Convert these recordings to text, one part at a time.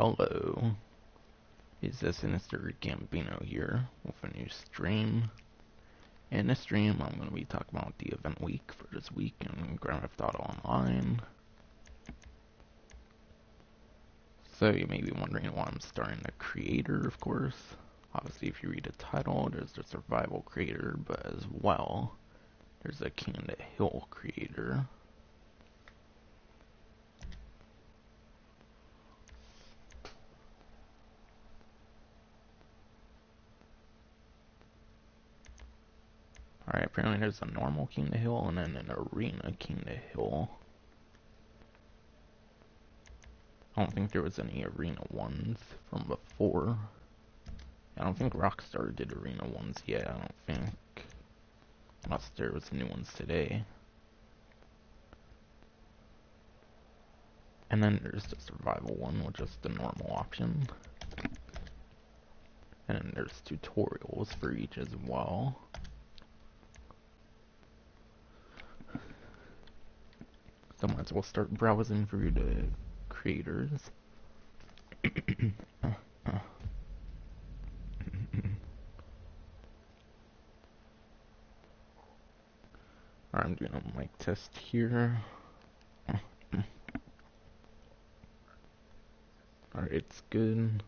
Hello, it's the Sinister Gambino here with a new stream. In this stream, I'm going to be talking about the event week for this week in Grand Theft Auto Online. So you may be wondering why I'm starting the creator, of course. Obviously, if you read the title, there's the survival creator, but as well, there's a King of the Hill creator. Alright, apparently there's a normal King of the Hill and then an arena King of the Hill. I don't think there was any arena ones from before. I don't think Rockstar did arena ones yet, I don't think. Unless there was new ones today. And then there's the survival one, which is the normal option. And then there's tutorials for each as well. So might as well start browsing through the creators. Alright, I'm doing a mic test here. Alright, it's good.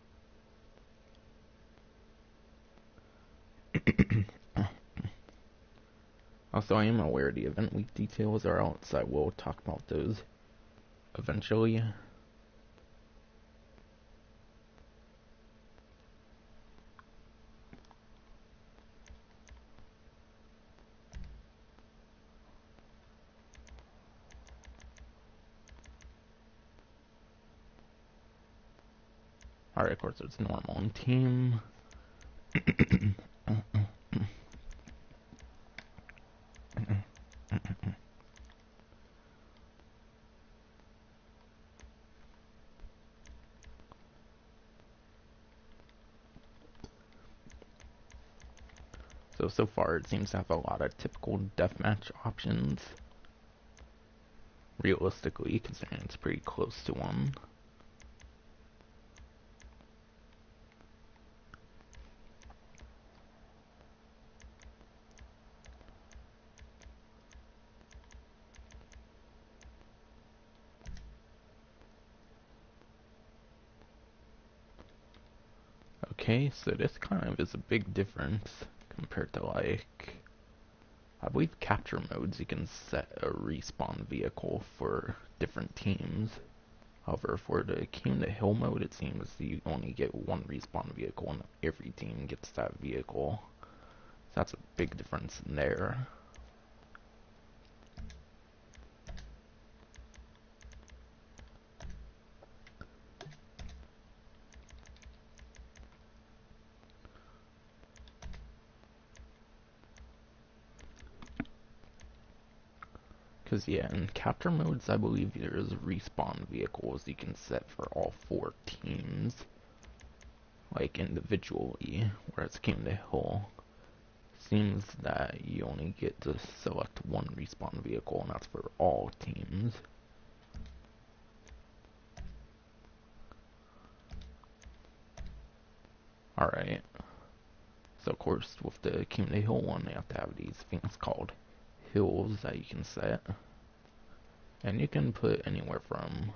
Also, I am aware the event week details are out, so I will talk about those eventually. Alright, of course, it's normal and team. So far it seems to have a lot of typical deathmatch options. Realistically, considering it's pretty close to one. Okay, so this kind of is a big difference compared to, like, I believe capture modes you can set a respawn vehicle for different teams. However, for the King of the Hill mode, it seems you only get one respawn vehicle and every team gets that vehicle. So that's a big difference in there. Because, yeah, in capture modes, I believe there's respawn vehicles you can set for all 4 teams, like, individually, whereas King of the Hill seems that you only get to select one respawn vehicle, and that's for all teams. Alright. So, of course, with the King of the Hill one, they have to have these things called hills that you can set. And you can put anywhere from,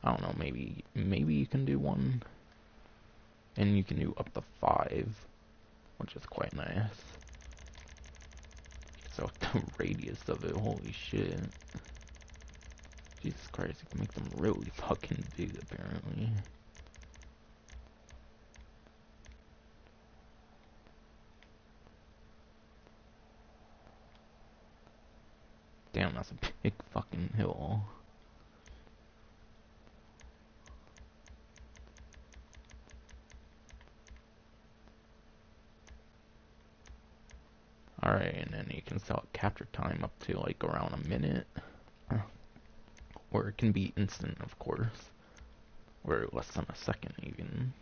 I don't know, maybe you can do 1. And you can do up to 5, which is quite nice. So the radius of it, holy shit. Jesus Christ, you can make them really fucking big, apparently. Damn, that's a big fucking hill. Alright, and then you can set capture time up to like around a minute. Or it can be instant, of course. Or less than a second, even.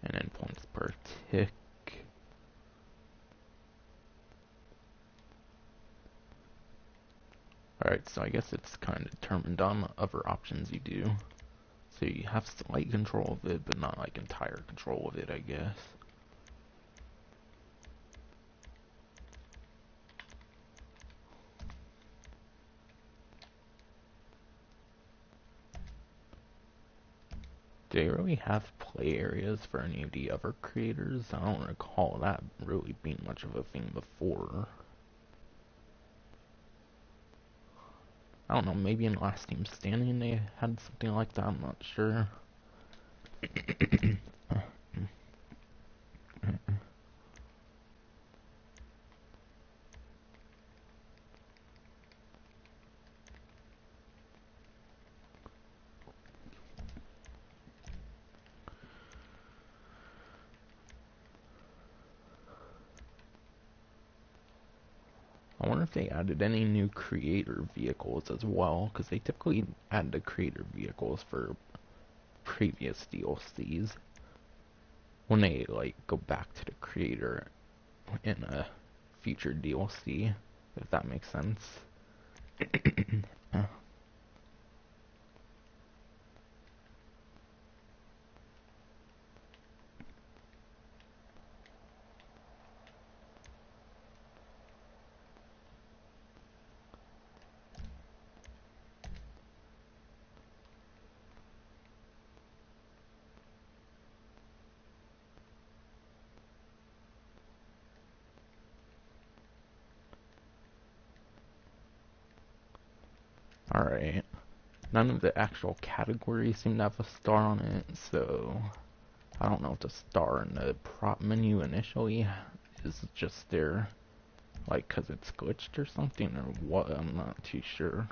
And then points per tick. Alright, so I guess it's kind of determined on the other options you do. So you have slight control of it, but not like entire control of it, I guess. Do they really have play areas for any of the other creators? I don't recall that really being much of a thing before. I don't know, maybe in Last Team Standing they had something like that, I'm not sure. I wonder if they added any new creator vehicles as well, because they typically add the creator vehicles for previous DLCs when they like go back to the creator in a future DLC, if that makes sense. Alright. None of the actual categories seem to have a star on it, so I don't know if the star in the prop menu initially is just there, like, because it's glitched or something, or what, I'm not too sure.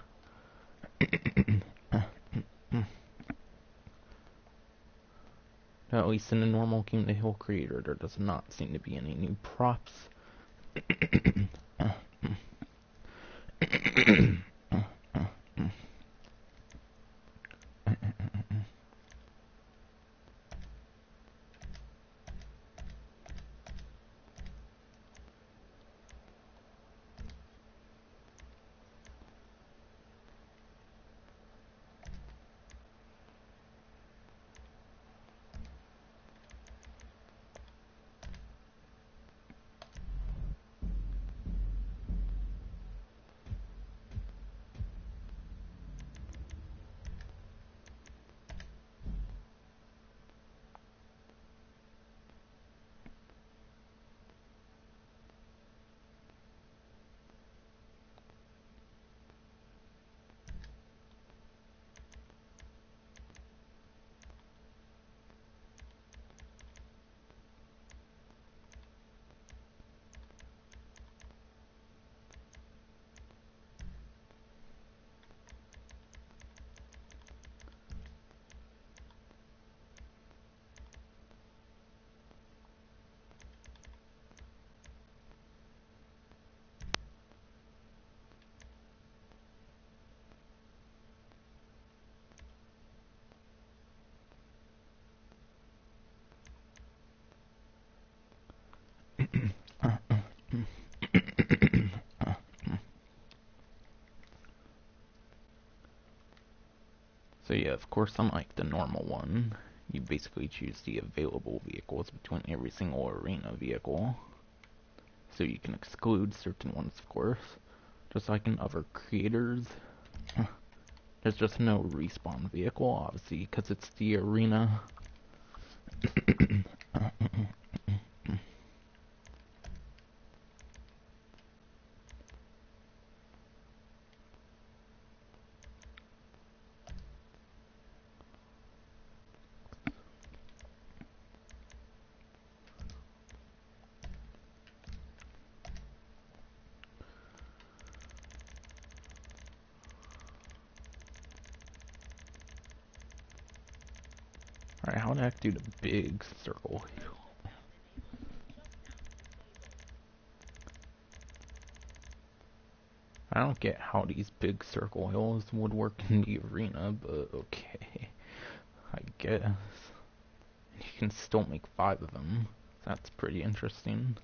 At least in the normal King of the Hill creator, there does not seem to be any new props. So yeah, of course, unlike the normal one, you basically choose the available vehicles between every single arena vehicle. So you can exclude certain ones, of course. Just like in other creators. There's just no respawn vehicle, obviously, because it's the arena. Alright, how the heck do the big circle? I don't get how these big circle hills would work in the arena, but okay. I guess. You can still make 5 of them. That's pretty interesting.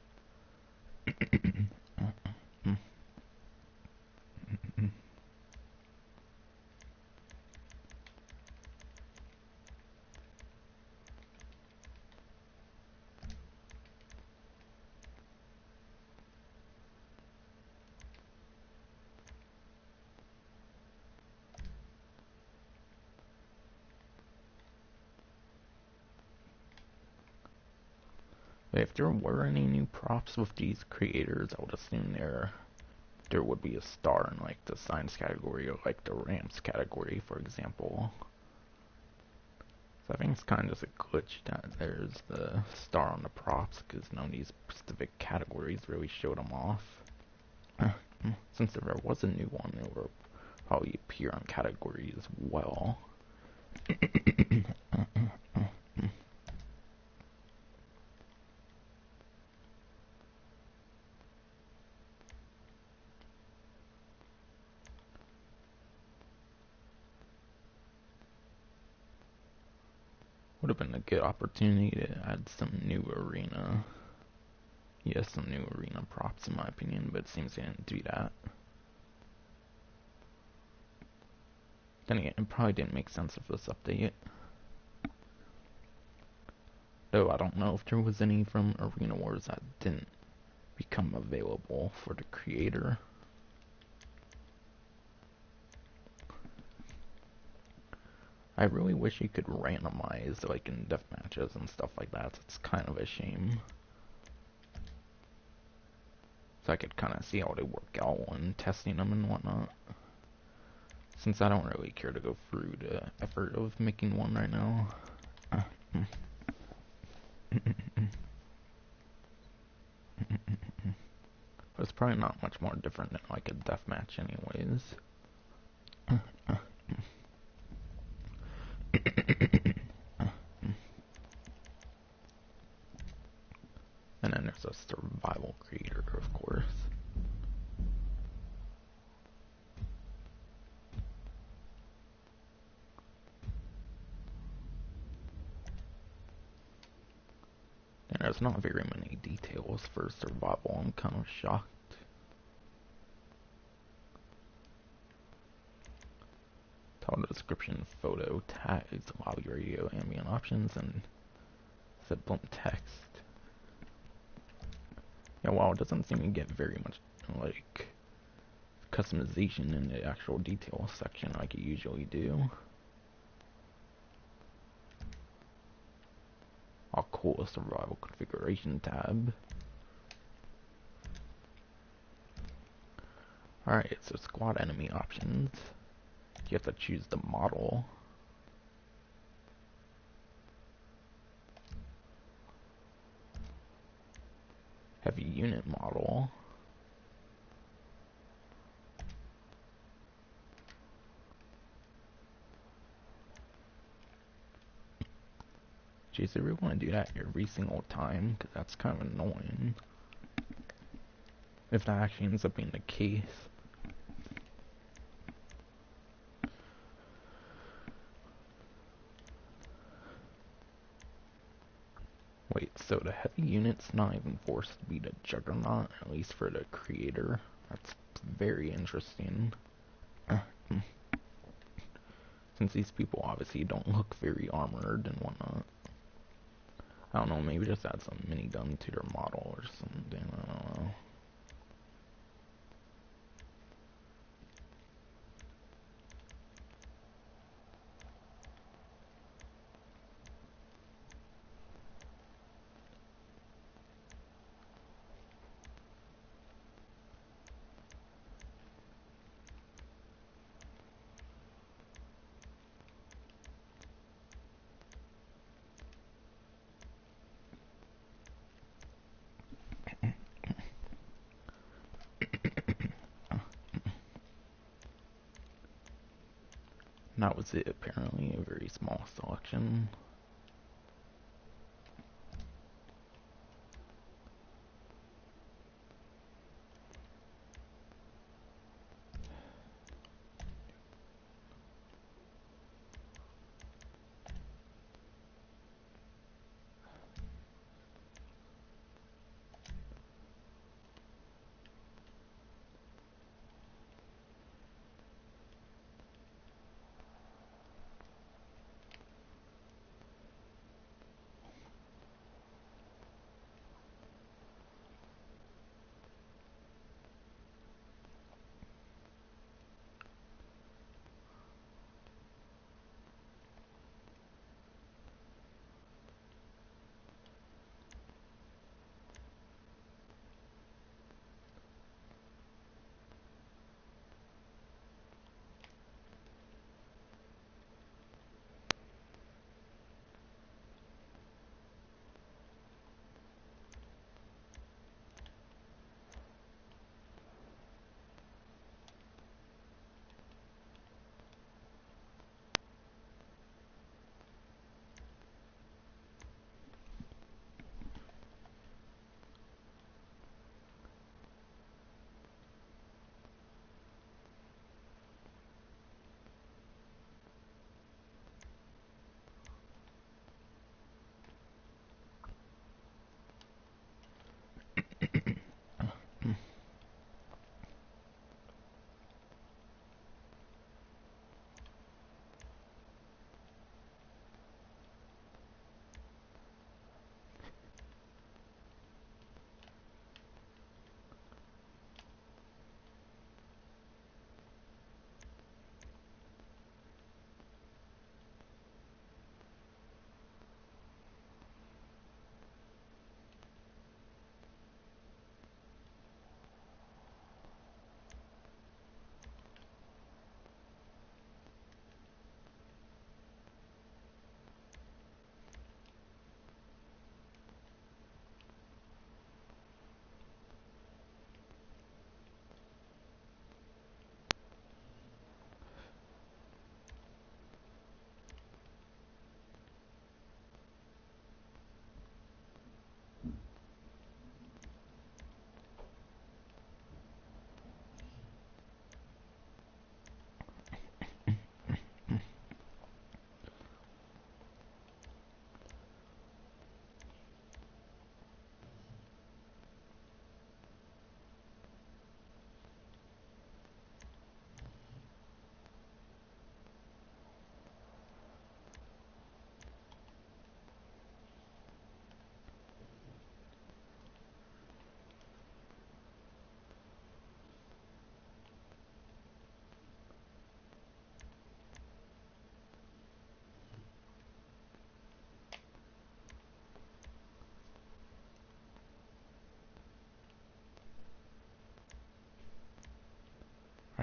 If there were any new props with these creators, I would assume there would be a star in like the science category or like the ramps category, for example. So I think it's kind of just a glitch that there's the star on the props, because none of these specific categories really showed them off. Since if there was a new one, it would probably appear on category as well. Would have been a good opportunity to add some new arena. Yes, some new arena props in my opinion, but it seems they didn't do that. Then again, it probably didn't make sense with this update. Though I don't know if there was any from Arena Wars that didn't become available for the creator. I really wish you could randomize like in death matches and stuff like that. It's kind of a shame. So I could kind of see how they work out when testing them and whatnot. Since I don't really care to go through the effort of making one right now. But it's probably not much more different than like a deathmatch anyways. And then there's a survival creator, of course. And there's not very many details for survival. I'm kind of shocked. Title description, photo, tags, lobby radio, ambient options, and simple text. Yeah, wow, it doesn't seem to get very much, like, customization in the actual details section like you usually do. I'll call a survival configuration tab. Alright, so squad enemy options. You have to choose the model. Heavy unit model. Jeez, I really want to do that every single time, because that's kind of annoying. If that actually ends up being the case. Wait, so the heavy unit's not even forced to be the Juggernaut, at least for the creator? That's very interesting. Since these people obviously don't look very armored and whatnot. I don't know, maybe just add some minigun to their model or something, I don't know. And that was it, apparently, a very small selection.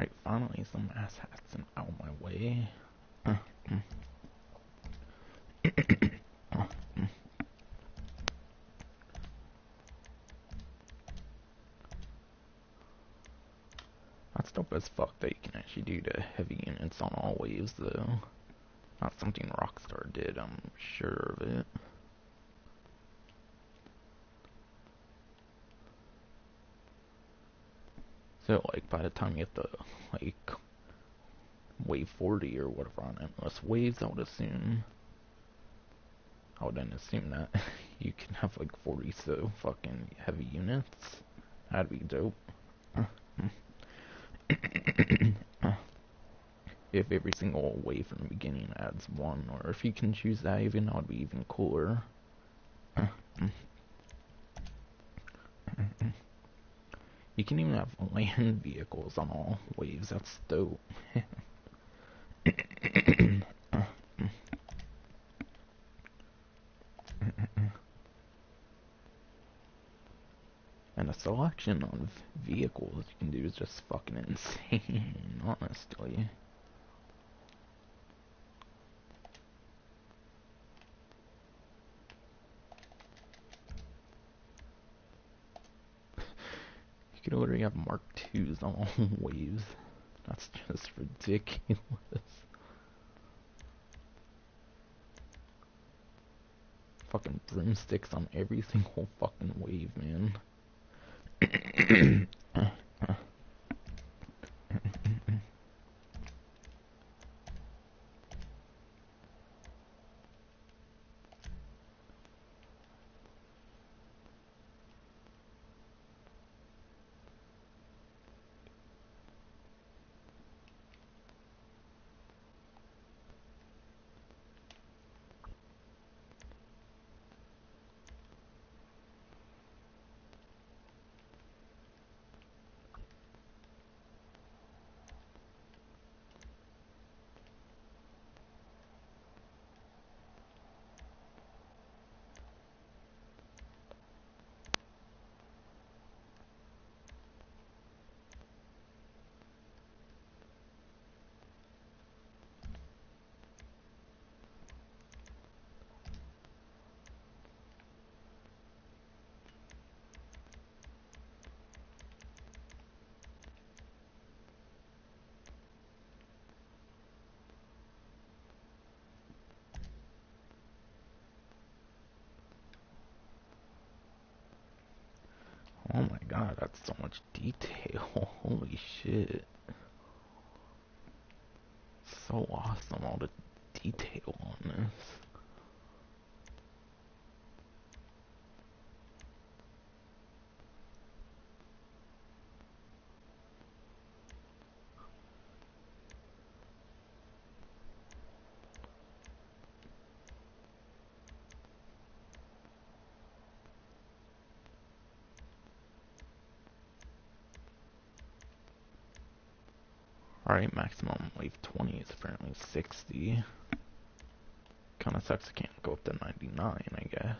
Alright, finally some asshats and out of my way. That's dope as fuck that you can actually do the heavy units on all waves, though. Not something Rockstar did, I'm sure of it. So, like, by the time you get to, like, wave 40 or whatever on endless waves, I would then assume that you can have, like, 40 so fucking heavy units. That'd be dope. If every single wave from the beginning adds one, or if you can choose that even, that would be even cooler. You can even have land vehicles on all waves, that's dope. And the selection of vehicles you can do is just fucking insane, honestly. You could literally have Mark IIs on all waves. That's just ridiculous. Fucking broomsticks on every single fucking wave, man. Oh my god, that's so much detail. Holy shit. So awesome, all the detail on this. Alright, maximum wave 20 is apparently 60. Kinda sucks I can't go up to 99, I guess.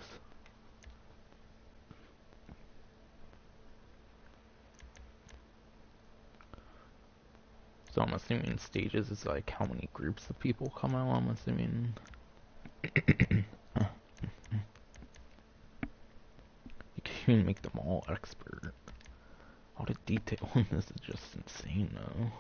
So I'm assuming stages is like how many groups of people come out, I'm assuming. You can even make them all expert. All the detail in this is just insane though.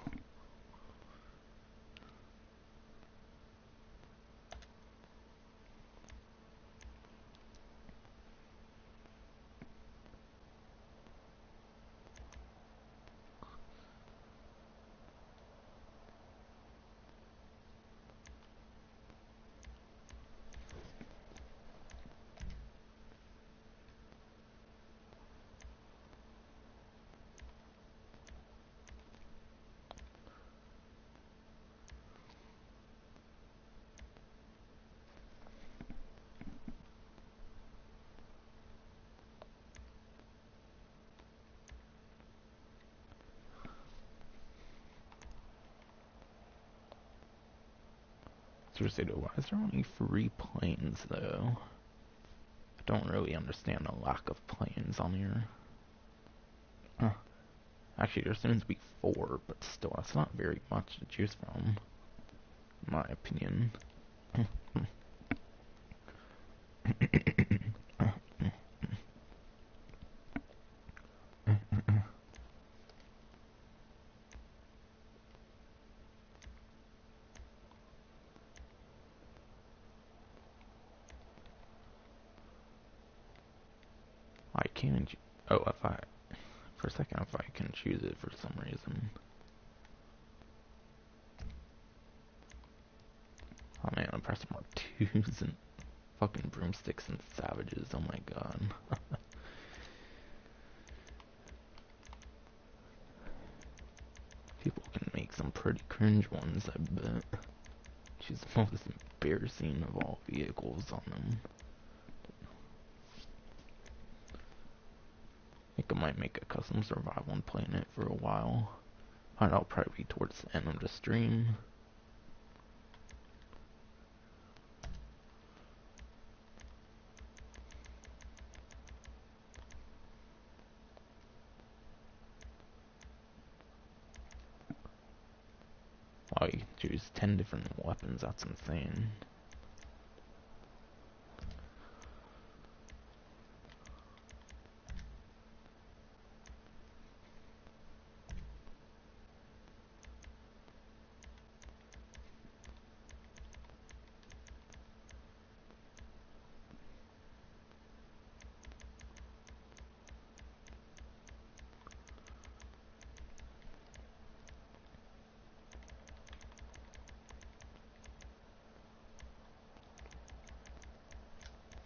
Seriously though, why is there only 3 planes though? I don't really understand the lack of planes on here. Actually, there seems to be 4, but still, that's not very much to choose from, in my opinion. I can't. Oh, if I. For a second, if I can choose it for some reason. Oh man, I'm pressing more 2s and fucking broomsticks and savages. Oh my god. People can make some pretty cringe ones, I bet. Choose the most embarrassing of all vehicles on them. I think I might make a custom survival and playing it for a while. That'll probably be towards the end of the stream. Wow, you can choose 10 different weapons, that's insane.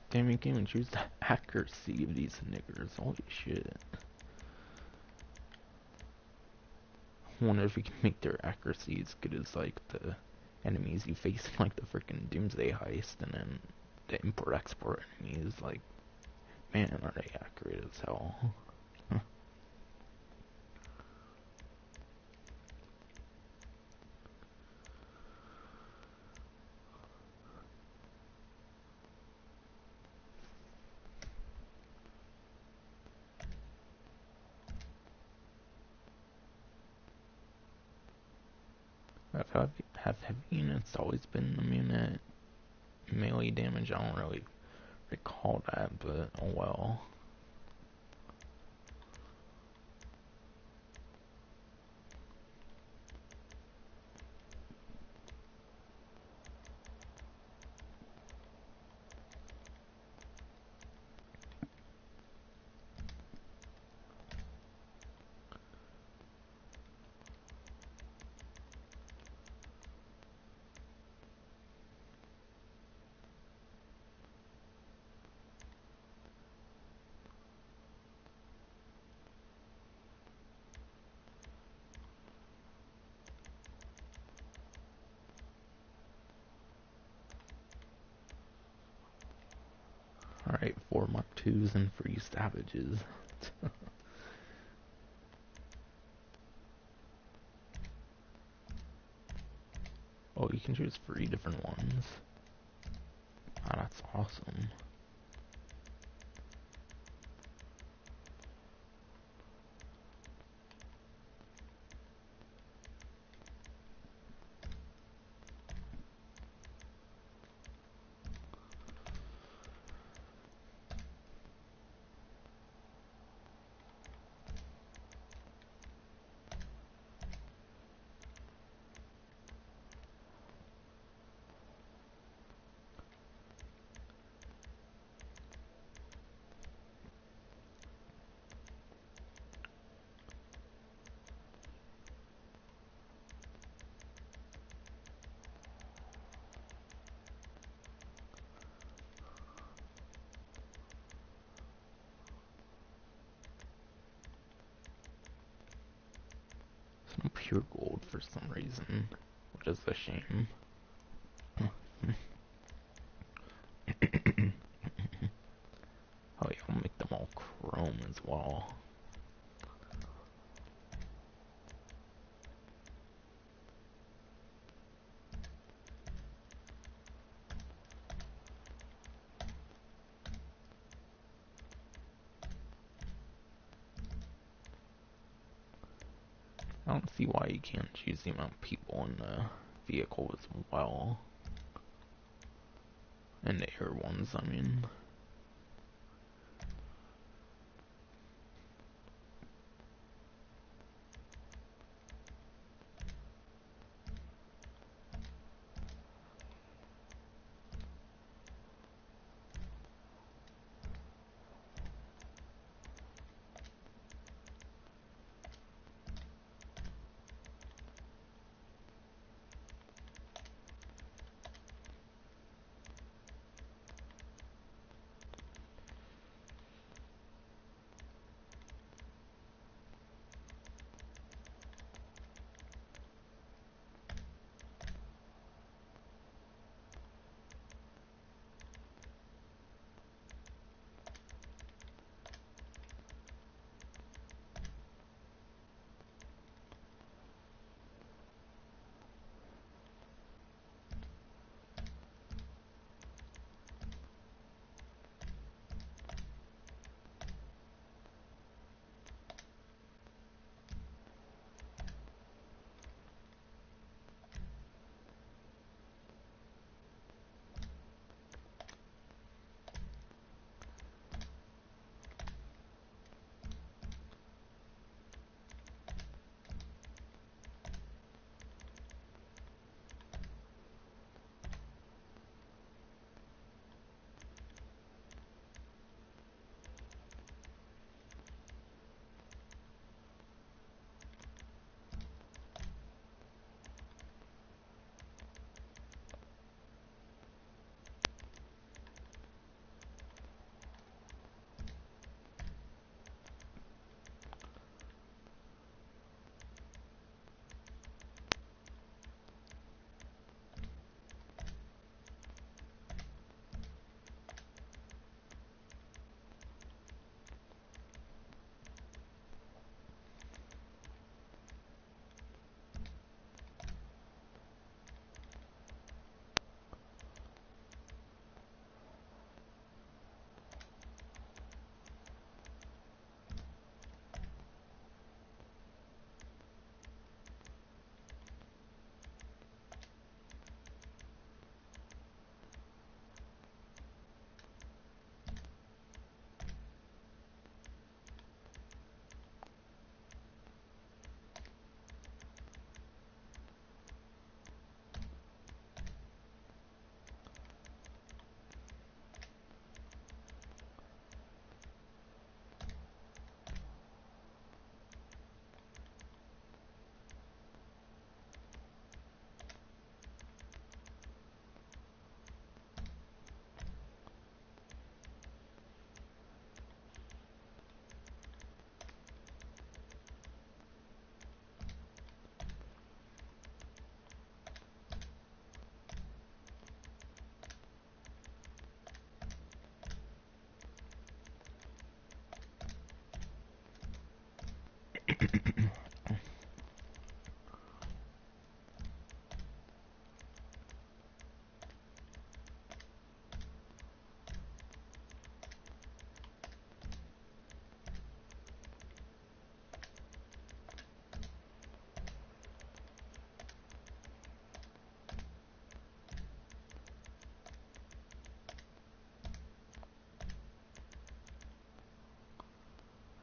Damn, you can't even choose the accuracy of these niggers, holy shit. I wonder if we can make their accuracy as good as, like, the enemies you face in, like, the freaking Doomsday Heist, and then the import-export enemies, like, man, are they accurate as hell. Have heavy units always been immune at melee damage? I don't really recall that, but oh well. Alright, 4 Mark 2s and 3 Savages. Oh, you can choose 3 different ones. Ah, that's awesome. No pure gold for some reason, which is a shame. Oh yeah, I'll make them all chrome as well. I don't see why you can't choose the amount of people in the vehicle as well. And the air ones, I mean.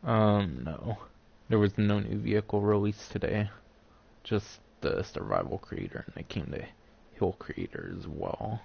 No. There was no new vehicle released today. Just the survival creator, and it came to hill creator as well.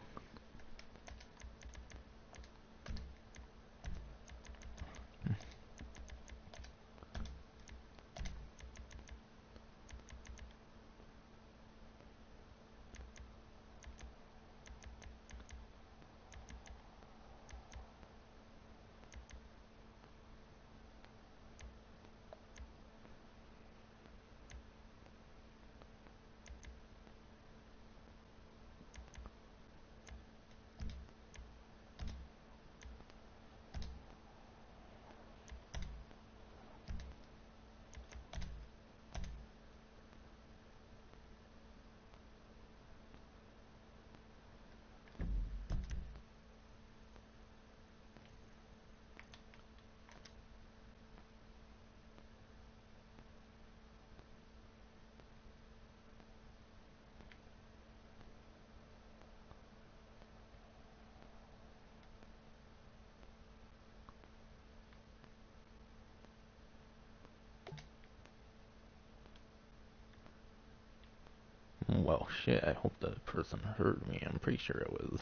Oh shit, I hope the person heard me. I'm pretty sure it was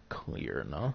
clear enough.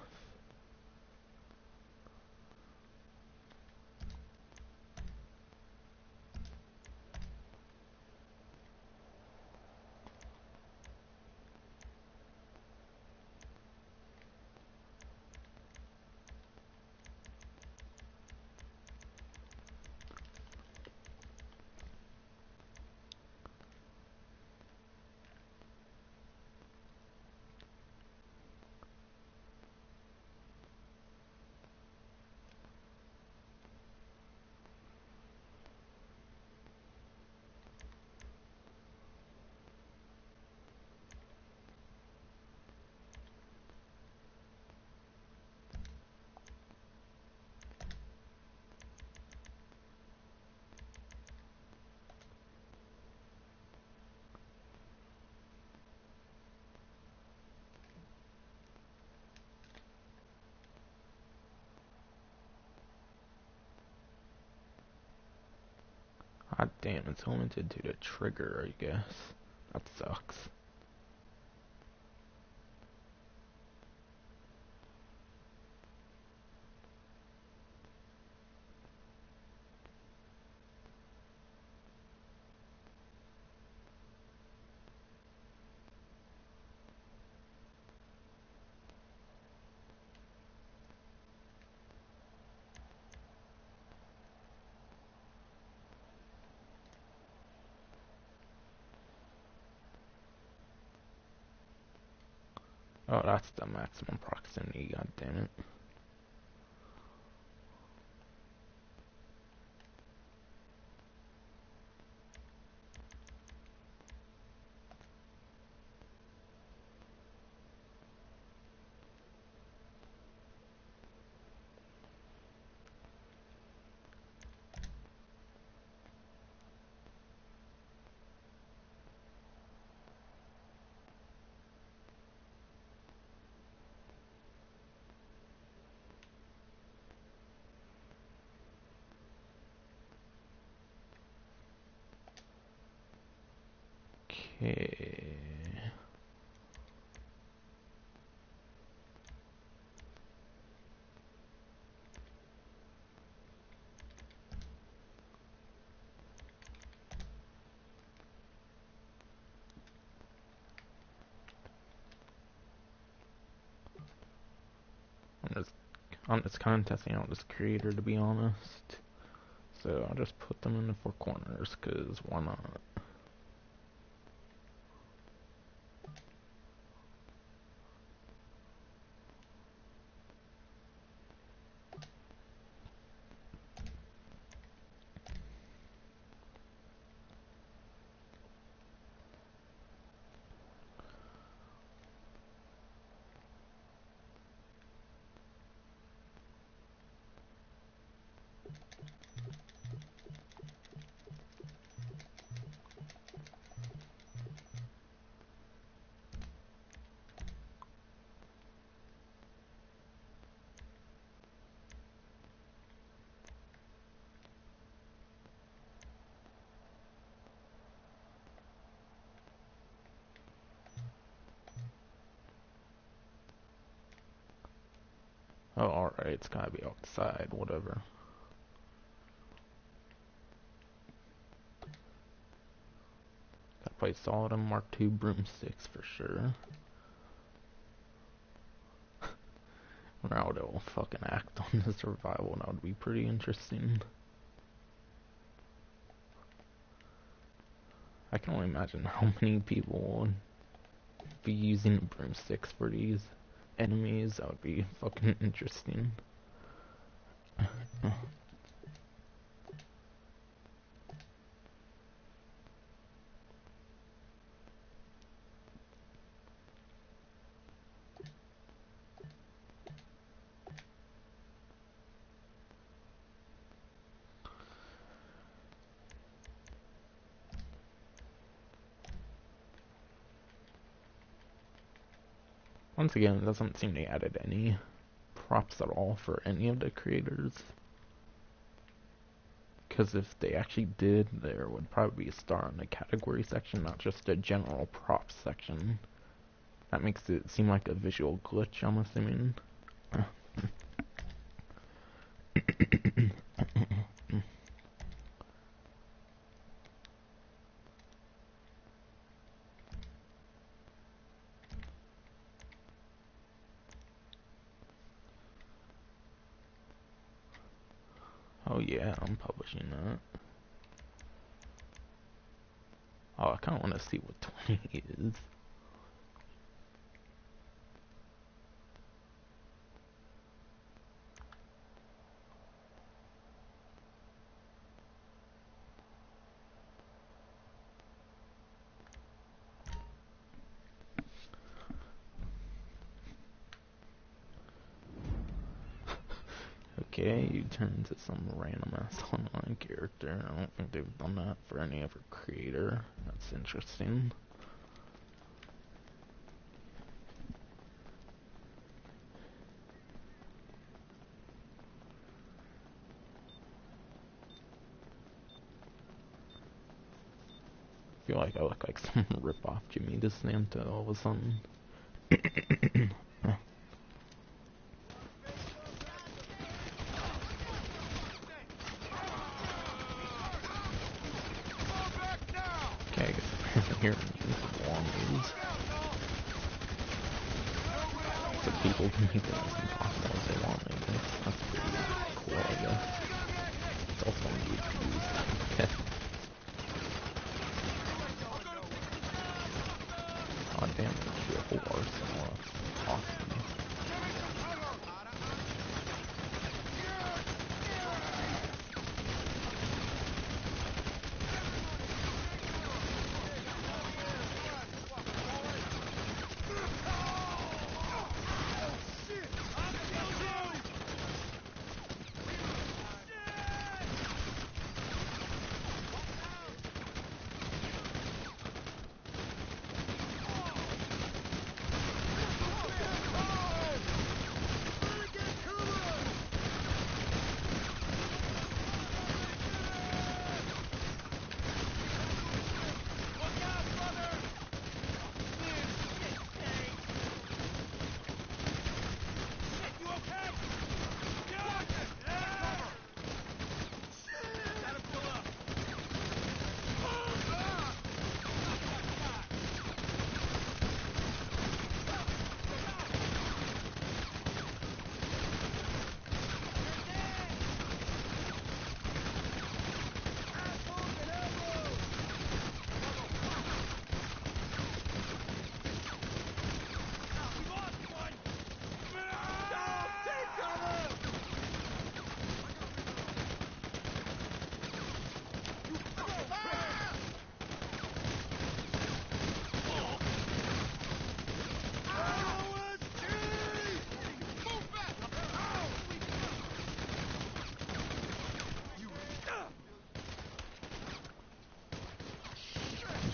God damn, it's limited to the trigger, I guess. That sucks. Oh, that's the maximum proximity, god damn it. Okay. I'm just kind of testing out this creator, to be honest. So I'll just put them in the four corners, cause why not? Oh, alright, it's gotta be outside, whatever. Gotta play solid on Mark II broomsticks for sure. Ronaldo will fucking act on the survival, that would be pretty interesting. I can only imagine how many people would be using broomsticks for these enemies. That would be fucking interesting. Once again, it doesn't seem they added any props at all for any of the creators. Because if they actually did, there would probably be a star in the category section, not just a general props section. That makes it seem like a visual glitch, I'm assuming. Oh yeah, I'm publishing that. Oh, I kind of want to see what 20 is. Okay, you turn into some random ass online character. I don't think they've done that for any other creator. That's interesting. I feel like I look like some rip-off Jimmy DeSanto all of a sudden. Okay, I guess I'm hearing long news. So people can make it as impossible as they want, I guess. That's pretty cool, I guess. It's also on YouTube. Oh damn, there's a whole arsenal of awesome.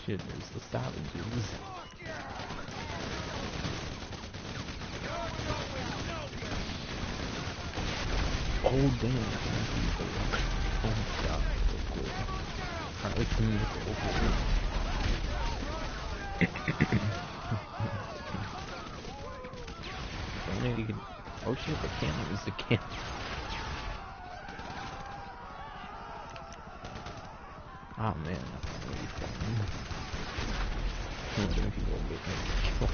Shit, there's the savages. Oh damn. Oh my god, so cool. Finally can you maybe you can... Oh shit, the camera is the camera. Oh man, that's really fun. How many people get killed?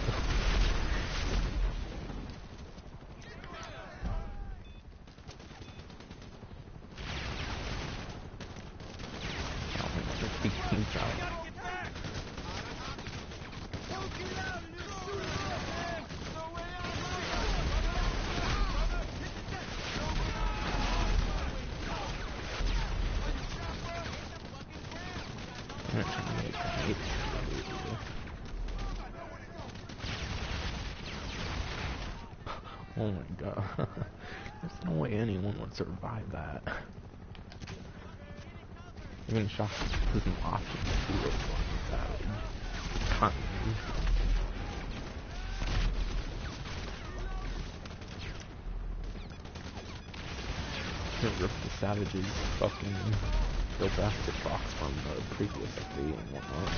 Oh man, that's just big team shot. Oh my god. There's no way anyone would survive that. Even shots isn't an option to do it savage. Can't move. Rip the savages fucking still basket box from the previous update and whatnot.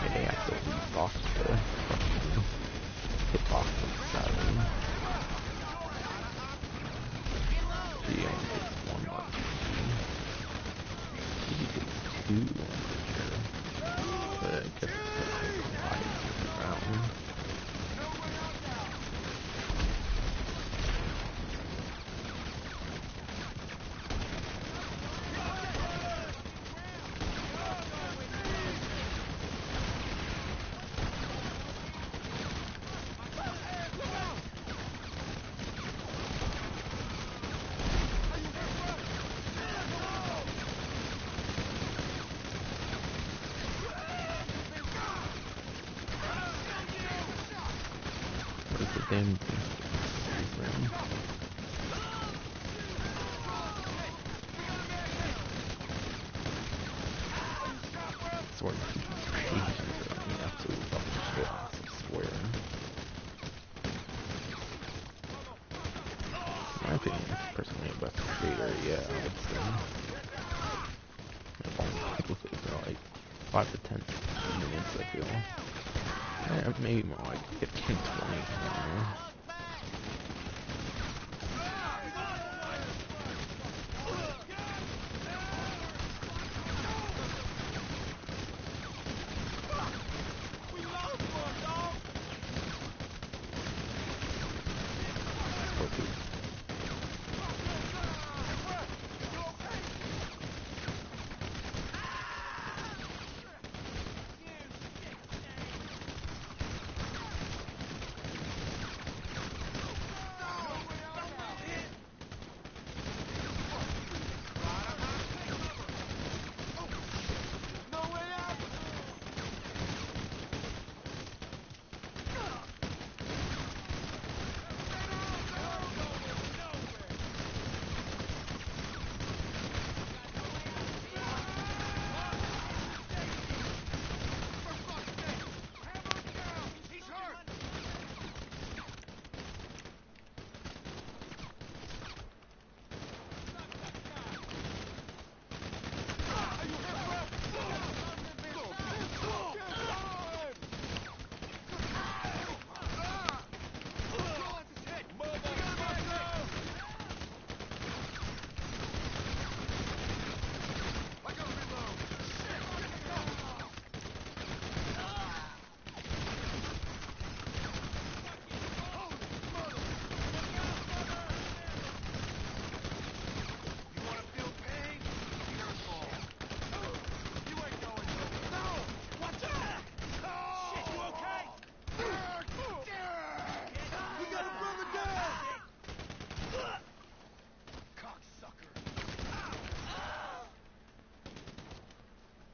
Yeah, they have to rebox the hitbox inside. He only gets one mark. He gets two, I'm pretty sure. But I guess it's gonna be around. Damn thing. Sort of pages are the absolute fucking shit, I swear. In my opinion, personally, best creator, yeah, I would say. I've only played with it for like 5 to 10 minutes, I feel. Yeah, maybe more like 15, 20, I don't know.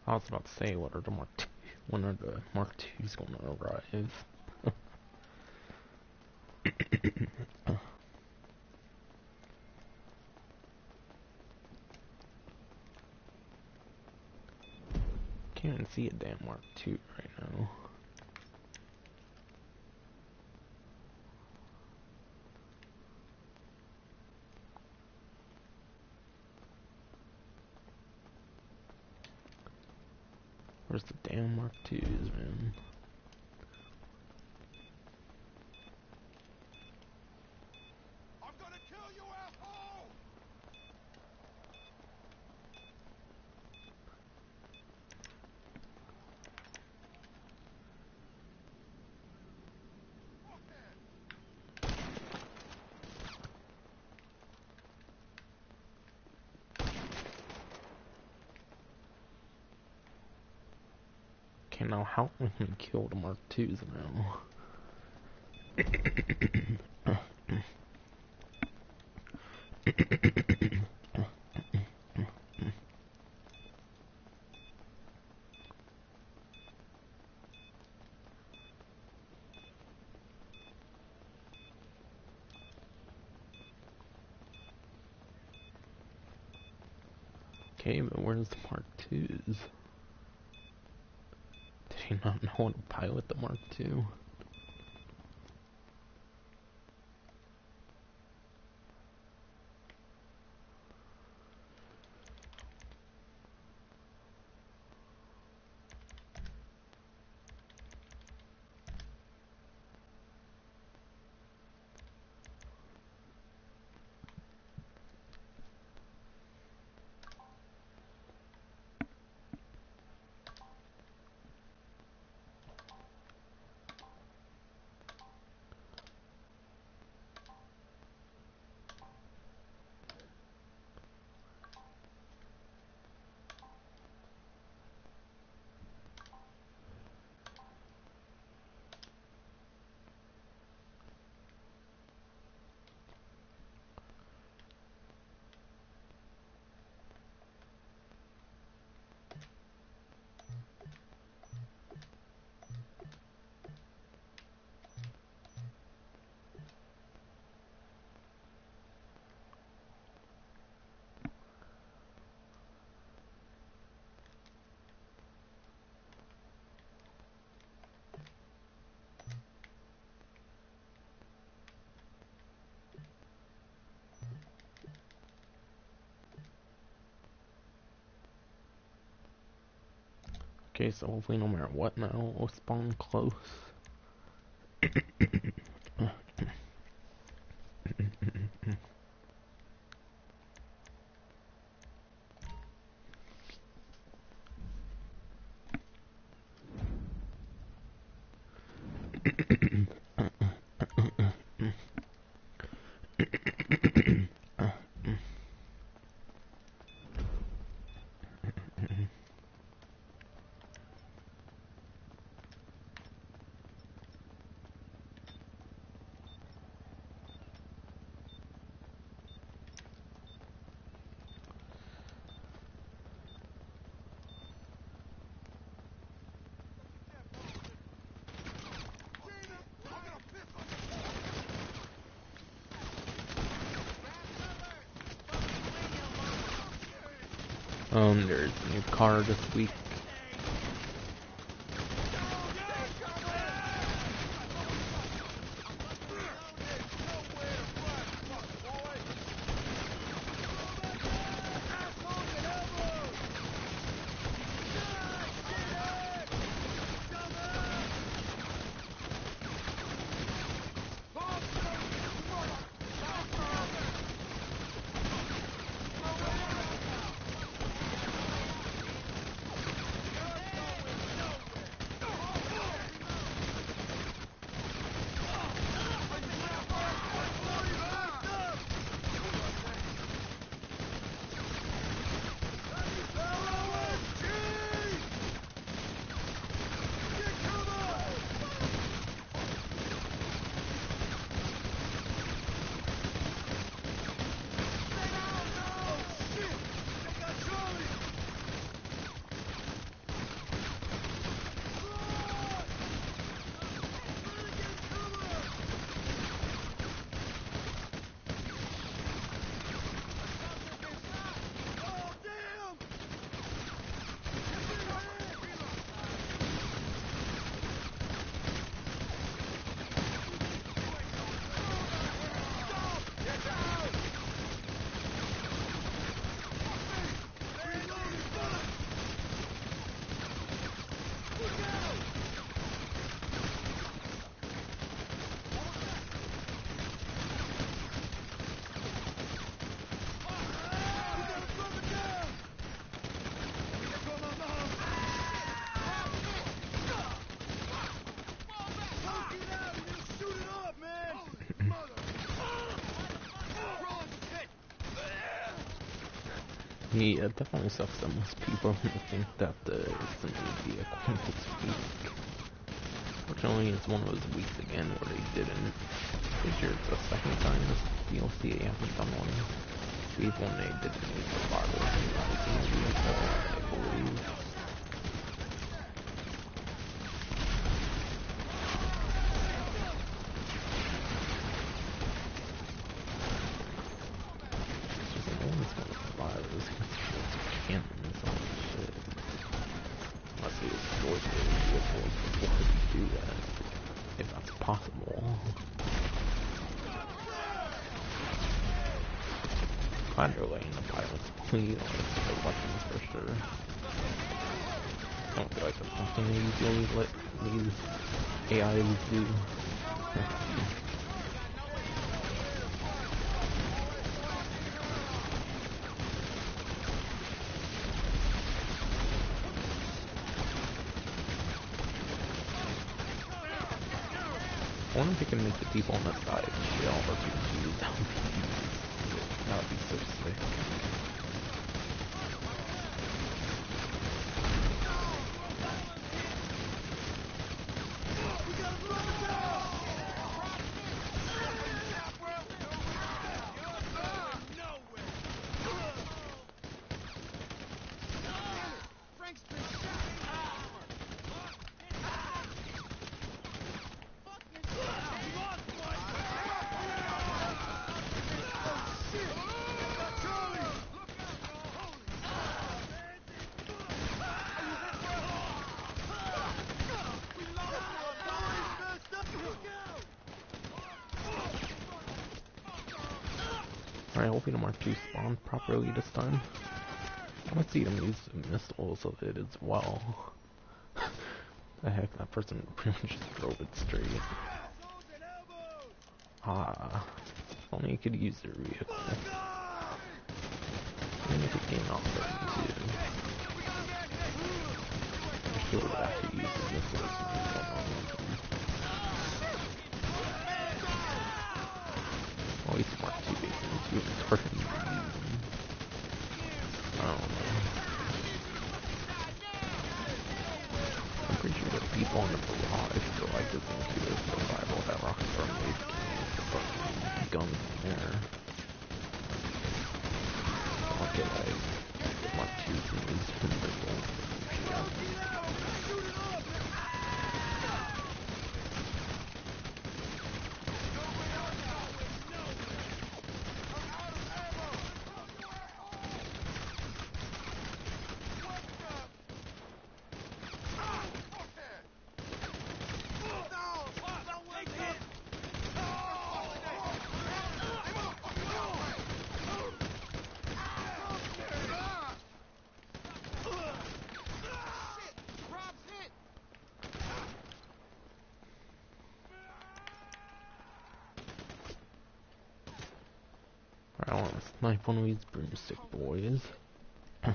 I was about to say, when are the Mark II's gonna arrive? Can't even see a damn Mark II right now. Where's the damn Mark II's, man? I'm gonna kill you, asshole! Okay, now how can we kill the Mark II's now? Okay, but where's the Mark II's? Did he not know how to pilot the Mark II? Okay, so hopefully no matter what now, we'll spawn close. There's a new car this week. Yeah, it definitely sucks that most people think that it's a new vehicle this week. Fortunately, it's one of those weeks again where they didn't. Pretty sure it's the second time this DLC hasn't done one. We've when they didn't use the Bible as a vehicle, I believe. Glad they're letting the pilots please their weapons for sure. I don't feel like that's something they usually let these AIs do. I wonder if they can make the people on the side kill RPGs. That would be so sick. Alright, hopefully the Mark II spawned properly this time. I want to see them use the missiles of it as well. The heck, that person pretty much just drove it straight. Swords and elbows! Ah, if only you could use their vehicle. And you could gain off them too. I should have actually used the missiles and went on with them. Well, he's smart too, because he was hard to use them. I don't know. I'm pretty sure the people in the garage feel like this into survival that Rockstar made the fucking guns in there. Okay, like, Mark 2 can use missiles and shit. I want to snipe one of these broomstick boys. You're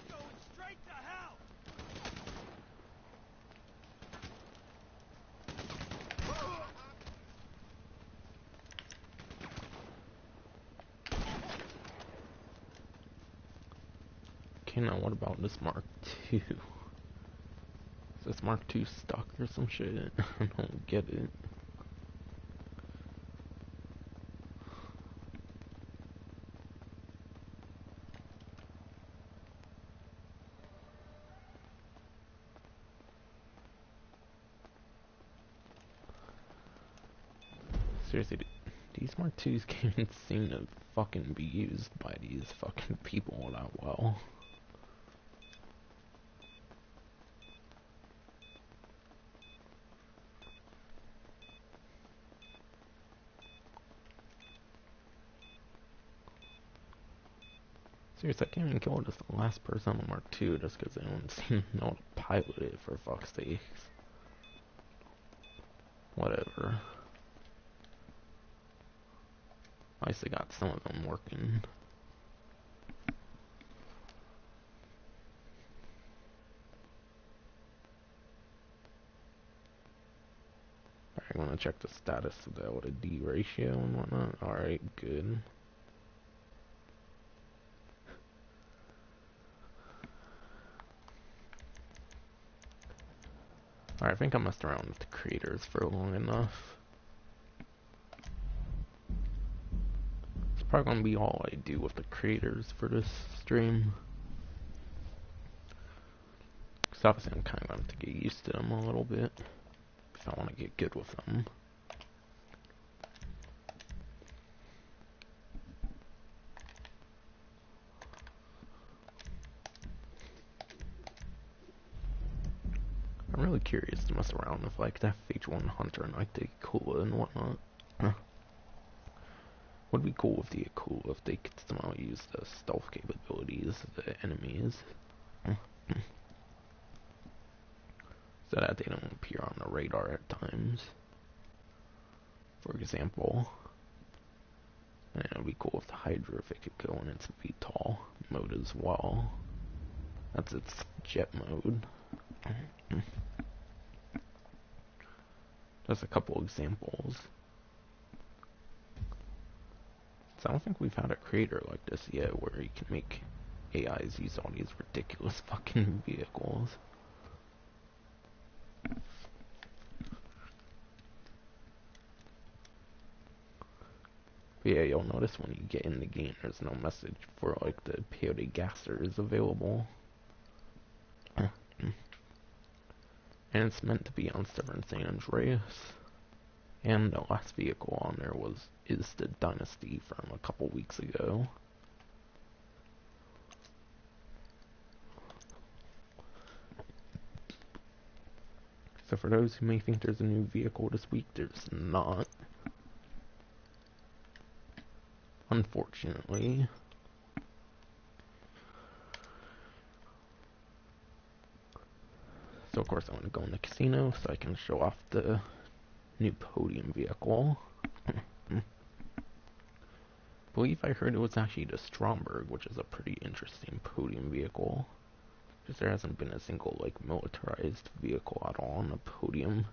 going straight to hell! Okay, now what about this Mark II? Is this Mark II stuck or some shit? I don't get it. Seriously, these Mark IIs can't seem to fucking be used by these fucking people that well. Seriously, I can't even kill just the last person on the Mark II just because they don't seem to know how to pilot it, for fuck's sakes. Whatever. At least I got some of them working. Alright, I'm gonna check the status of that with a D ratio and whatnot. Alright, good. Alright, I think I messed around with the creators for long enough. It's probably gonna be all I do with the creators for this stream. Because obviously I'm kind of going to have to get used to them a little bit if I want to get good with them. I'm really curious to mess around with like that FH1 Hunter and like the Akula and whatnot. Would be cool if the Akula, if they could somehow use the stealth capabilities of the enemies. So that they don't appear on the radar at times. For example. And it would be cool if the Hydra, if it could go in its VTOL mode as well. That's its jet mode. Just a couple examples. So I don't think we've had a creator like this yet where you can make AIs use all these ridiculous fucking vehicles. But yeah, you'll notice when you get in the game there's no message for like the peyote gassers available. And it's meant to be on Severn San Andreas. And the last vehicle on there is the Dynasty from a couple weeks ago. So for those who may think there's a new vehicle this week, there's not. unfortunately. So of course I'm going to go in the casino so I can show off the new podium vehicle. I believe I heard it was actually the Stromberg, which is a pretty interesting podium vehicle. Because there hasn't been a single, like, militarized vehicle at all on the podium.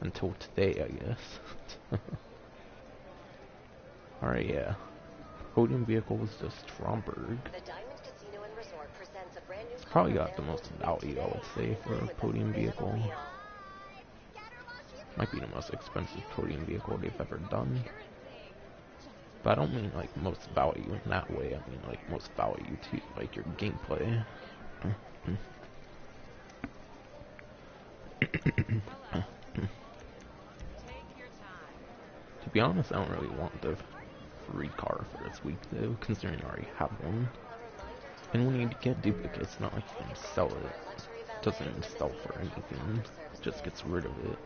Until today, I guess. Alright, yeah. Podium vehicle was the Stromberg. It's probably got the most value, I would say, for a podium vehicle. Might be the most expensive podium vehicle they've ever done. But I don't mean, like, most value in that way. I mean, like, most value to, like, your gameplay. To be honest, I don't really want the free car for this week, though, considering I already have one. And when you get duplicates, it's not like you can sell it. It doesn't even sell for anything. It just gets rid of it.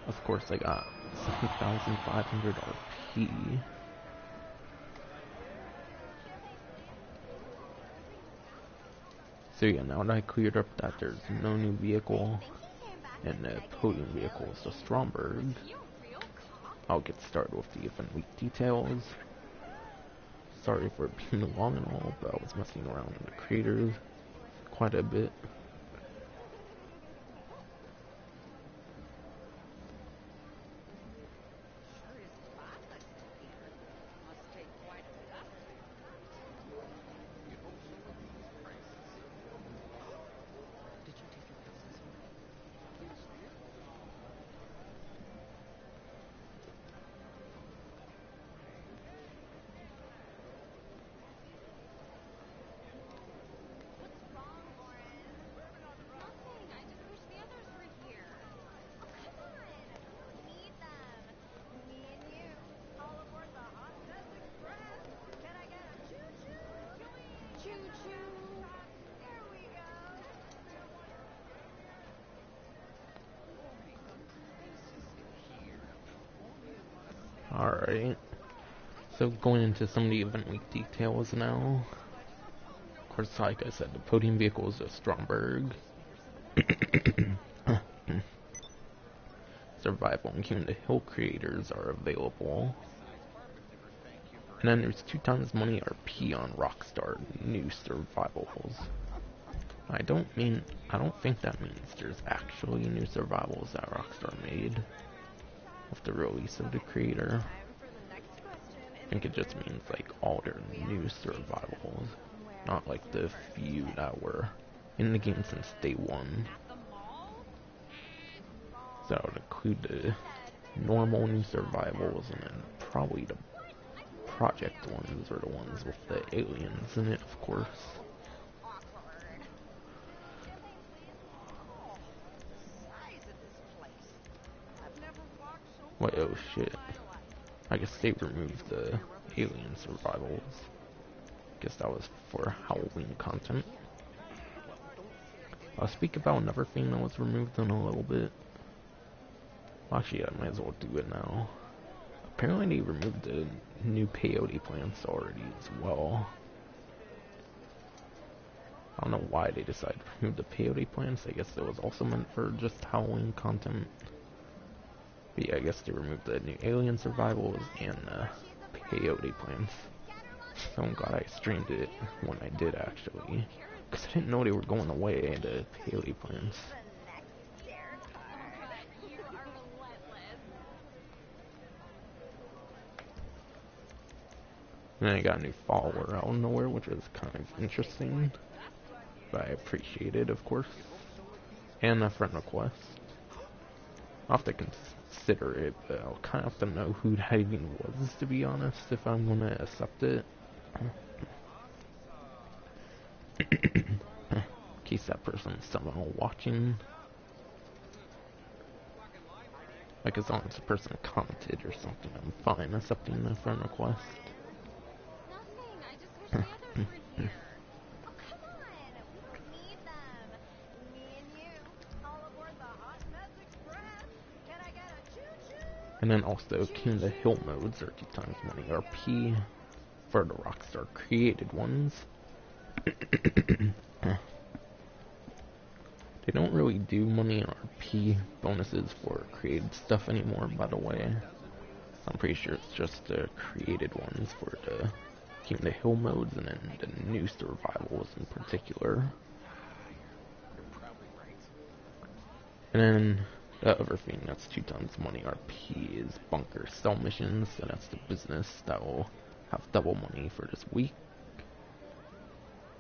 Of course, I got 7,500 RP. So yeah, now that I cleared up that there's no new vehicle, and the podium vehicle is the Stromberg, I'll get started with the event week details. Sorry for being long and all, but I was messing around in the creators quite a bit. Alright, so going into some of the event week details now. Of course, like I said, the podium vehicle is a Stromberg. Survival and King of the Hill creators are available. And then there's 2 times money RP on Rockstar new survivals. I don't think that means there's actually new survivals that Rockstar made with the release of the creator. I think it just means like all their new survivals, not like the few that were in the game since day 1. So that would include the normal new survivals and then probably the project ones, or the ones with the aliens in it, of course. Wait, oh shit. I guess they removed the alien survivals. Guess that was for Halloween content. I'll speak about another thing that was removed in a little bit. Actually, I might as well do it now. Apparently they removed the new peyote plants already as well. I don't know why they decided to remove the peyote plants. I guess it was also meant for just Halloween content. But yeah, I guess they removed the new alien survivals and peyote plants. So I'm glad I streamed it when I did, actually. Because I didn't know they were going away, the peyote plants. And then I got a new follower out of nowhere, which was kind of interesting. But I appreciate it, of course. And a friend request. I'll have to consider it, but I'll kind of have to know who that even was, to be honest, if I'm gonna accept it. In case that person's somehow watching. Like, as long as the person commented or something, I'm fine accepting the friend request. And then also King of the Hill modes are 2 times money RP for the Rockstar created ones. They don't really do money RP bonuses for created stuff anymore, by the way. So I'm pretty sure it's just the created ones for the King of the Hill modes and then the new survivals in particular. And then the other thing that's 2 times money RP is bunker sell missions, so that's the business that will have double money for this week.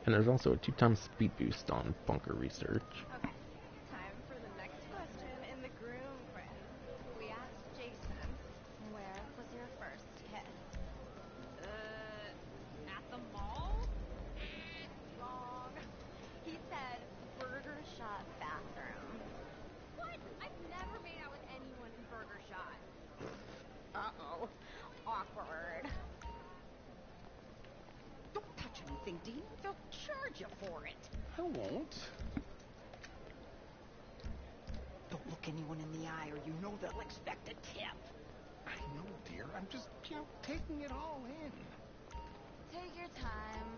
And there's also a 2 times speed boost on bunker research. Okay, time for the next question in the groom quiz. We asked Jason, where was your first kiss? At the mall? Wrong. He said Burger Shot bathroom. What? I've never made out with anyone in Burger Shot. Uh-oh. Awkward. Don't touch anything, Dean. They'll charge you for it. I won't. Don't look anyone in the eye or you know they'll expect a tip. I know, dear. I'm just, taking it all in. Take your time.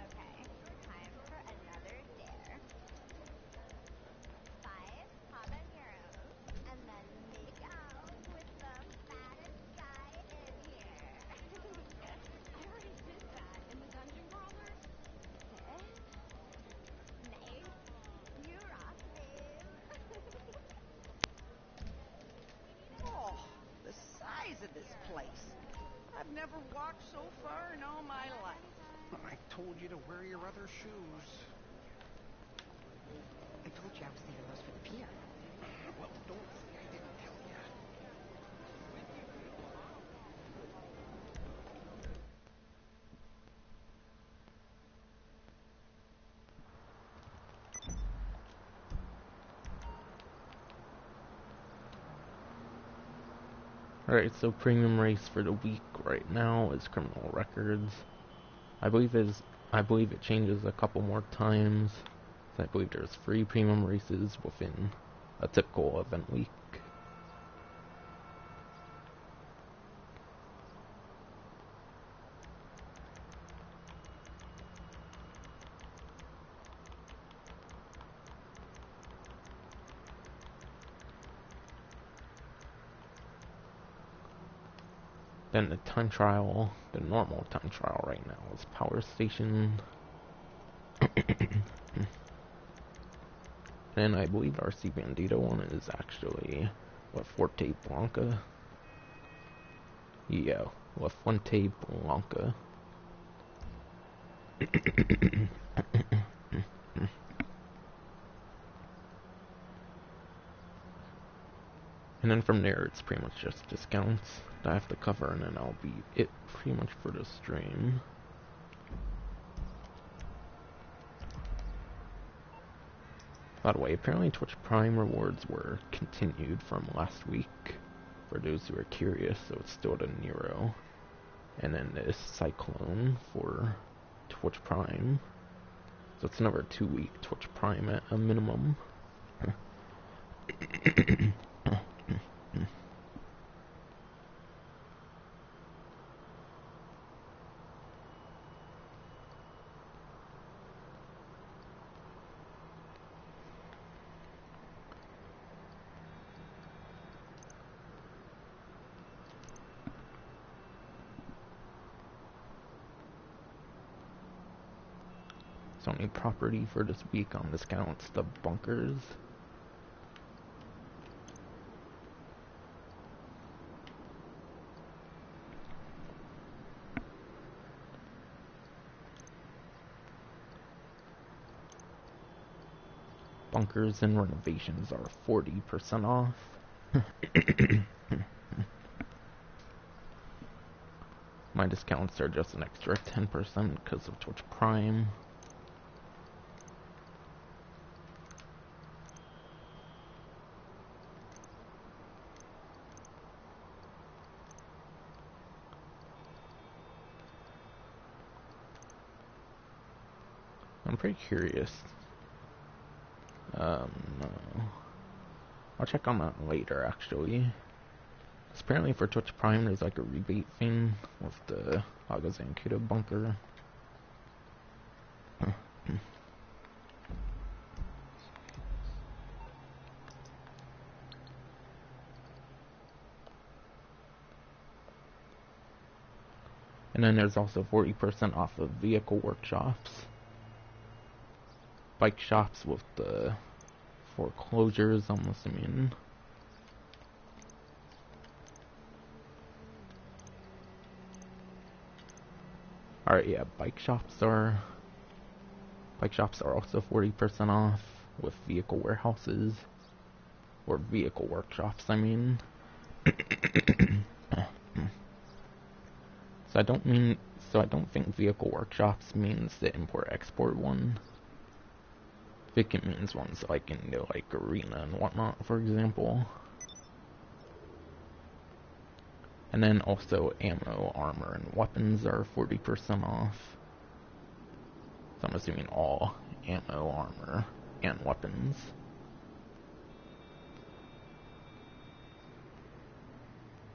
Okay, time for another dare. 5 habaneros, and then make out with the fattest guy in here. I already did that in the dungeon crawler. Nice. You rock, babe. Oh, the size of this place. I've never walked so far in all my life. I told you to wear your other shoes. I told you I was leaving those for the pier. Well, don't say I didn't tell you. Alright, so premium race for the week right now is Criminal Records. I believe it changes a couple more times. So I believe there's 3 premium races within a typical event week. Then the time trial, the normal time trial right now is Power Station. And I believe RC Bandito one is actually, Fuerte Blanca? Yeah, Fuente Blanca. And then from there, it's pretty much just discounts that I have to cover, and then I'll be it pretty much for the stream. By the way, apparently Twitch Prime rewards were continued from last week, for those who are curious, so it's still the Nero. And then this Cyclone for Twitch Prime. So it's another 2-week Twitch Prime at a minimum. So any property for this week on discounts, the bunkers. Bunkers and renovations are 40% off. My discounts are just an extra 10% because of Twitch Prime. I'm pretty curious. No. I'll check on that later, actually. Apparently for Twitch Prime, there's like a rebate thing with the Lago Zancudo bunker. And then there's also 40% off of vehicle workshops. Bike shops with the foreclosures, I'm assuming. Alright, yeah, bike shops are also 40% off with vehicle warehouses. Or vehicle workshops, I mean. So I don't think vehicle workshops means the import-export one. I think it means ones like in the like arena and whatnot, for example. And then also ammo, armor, and weapons are 40% off. So I'm assuming all ammo, armor, and weapons.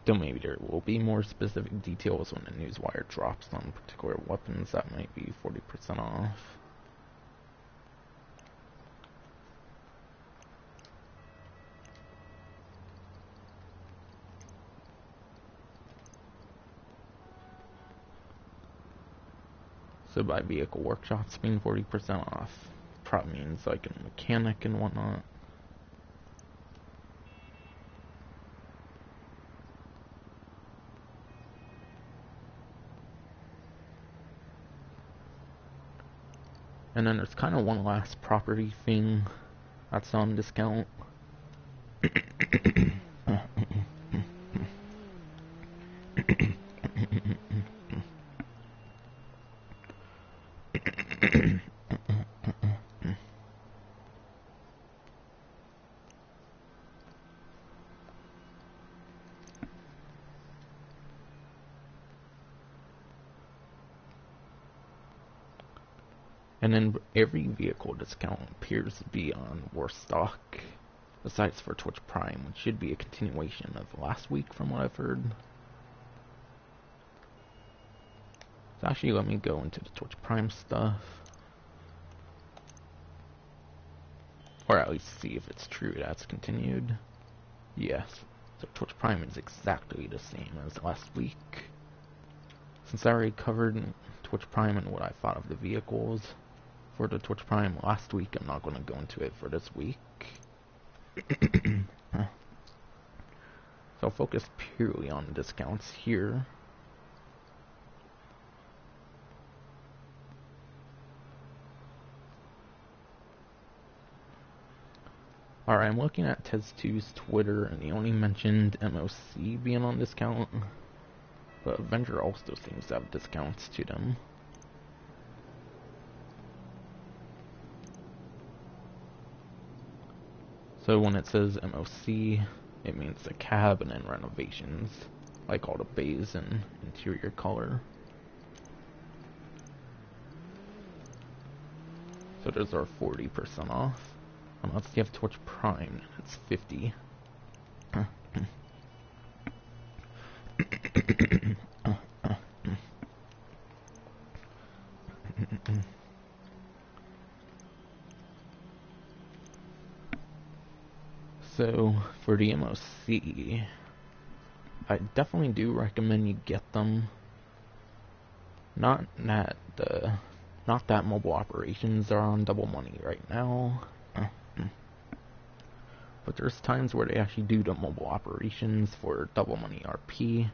Though maybe there will be more specific details when the newswire drops on particular weapons that might be 40% off. So by vehicle workshops being 40% off, probably means like a mechanic and whatnot. And then there's kind of one last property thing that's on discount. And then every vehicle discount appears to be on Warstock, besides for Twitch Prime, which should be a continuation of last week from what I've heard. So actually let me go into the Twitch Prime stuff. Or at least see if it's true that's continued. Yes. So Twitch Prime is exactly the same as last week. Since I already covered Twitch Prime and what I thought of the vehicles for the Twitch Prime last week, I'm not going to go into it for this week. So I'll focus purely on the discounts here. Alright, I'm looking at Tez2's Twitter, and he only mentioned MOC being on discount. But Avenger also seems to have discounts to them. So when it says MOC, it means the cabin and renovations, like all the bays and interior color. So those are 40% off. Unless you have Twitch Prime, it's 50. So, for the MOC, I definitely do recommend you get them. Not that mobile operations are on double money right now. But there's times where they actually do the mobile operations for double money RP.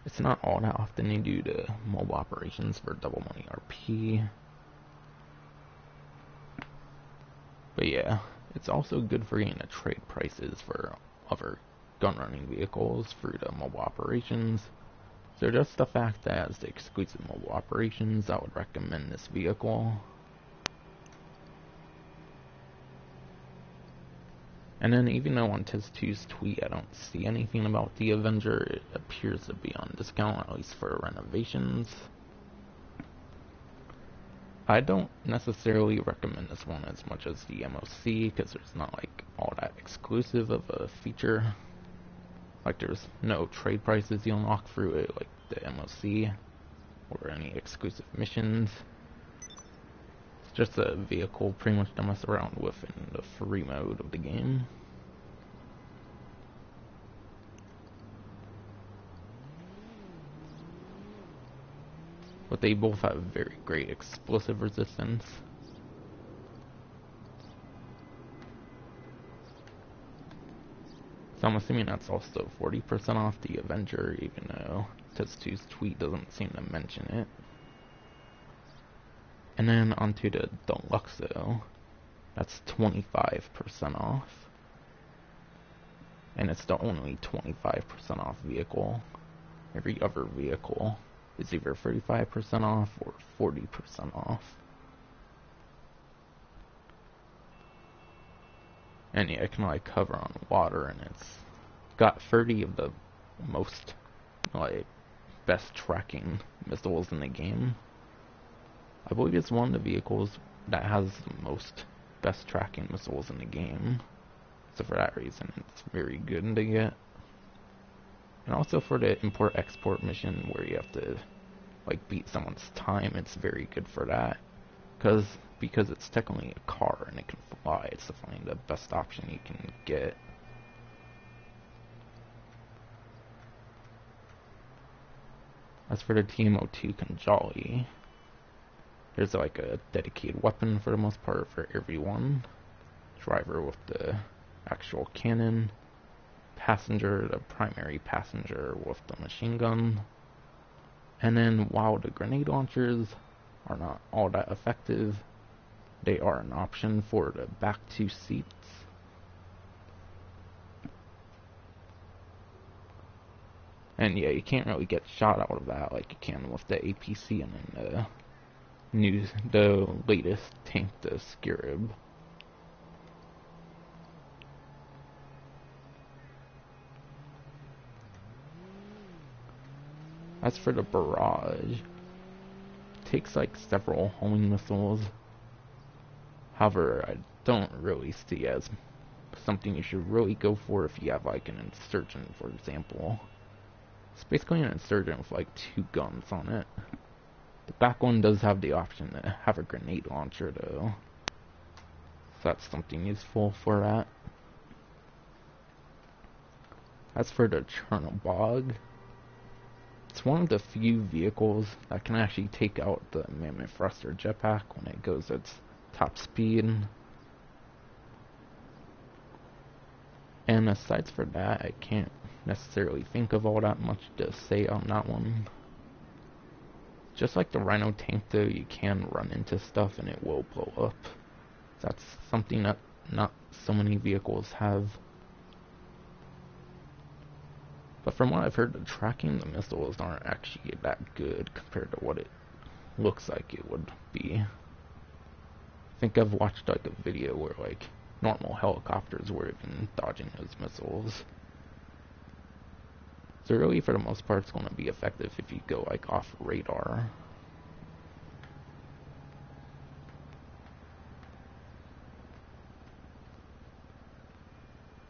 It's not all that often they do the mobile operations for double money RP. But yeah, it's also good for getting the trade prices for other gun running vehicles through the mobile operations. So just the fact that as the exclusive mobile operations, I would recommend this vehicle. And then even though on Tiz2's tweet I don't see anything about the Avenger, it appears to be on discount, at least for renovations. I don't necessarily recommend this one as much as the MOC, because there's not like all that exclusive of a feature. Like there's no trade prices you unlock through it like the MOC, or any exclusive missions. It's just a vehicle pretty much to mess around with in the free mode of the game. But they both have very great explosive resistance. So I'm assuming that's also 40% off the Avenger, even though Tiz2's tweet doesn't seem to mention it. And then onto the Deluxo, that's 25% off. And it's the only 25% off vehicle. Every other vehicle is either 35% off or 40% off. And yeah, it can like cover on water, and it's got 30 of the most like best tracking missiles in the game. I believe it's one of the vehicles that has the most best tracking missiles in the game. So for that reason, it's very good to get. And also for the import-export mission where you have to like beat someone's time, it's very good for that. Because it's technically a car and it can fly, it's definitely the best option you can get. As for the TMO2 Khanjali, there's like a dedicated weapon for the most part for everyone. Driver with the actual cannon, passenger, the primary passenger with the machine gun. And then while the grenade launchers are not all that effective, they are an option for the back two seats. And yeah, you can't really get shot out of that like you can with the APC and then the latest tank, the Scarab. As for the Barrage, it takes like several homing missiles. However, I don't really see as something you should really go for if you have like an Insurgent, for example. It's basically an Insurgent with like 2 guns on it. The back one does have the option to have a grenade launcher though, so that's something useful for that. As for the Chernobog, it's one of the few vehicles that can actually take out the Mammoth Thruster jetpack when it goes its top speed. And aside for that, I can't necessarily think of all that much to say on that one. Just like the Rhino tank though, you can run into stuff and it will blow up. That's something that not so many vehicles have. But from what I've heard, the tracking the missiles aren't actually that good compared to what it looks like it would be. I think I've watched like a video where like normal helicopters were even dodging those missiles. So really, for the most part, it's going to be effective if you go like off radar.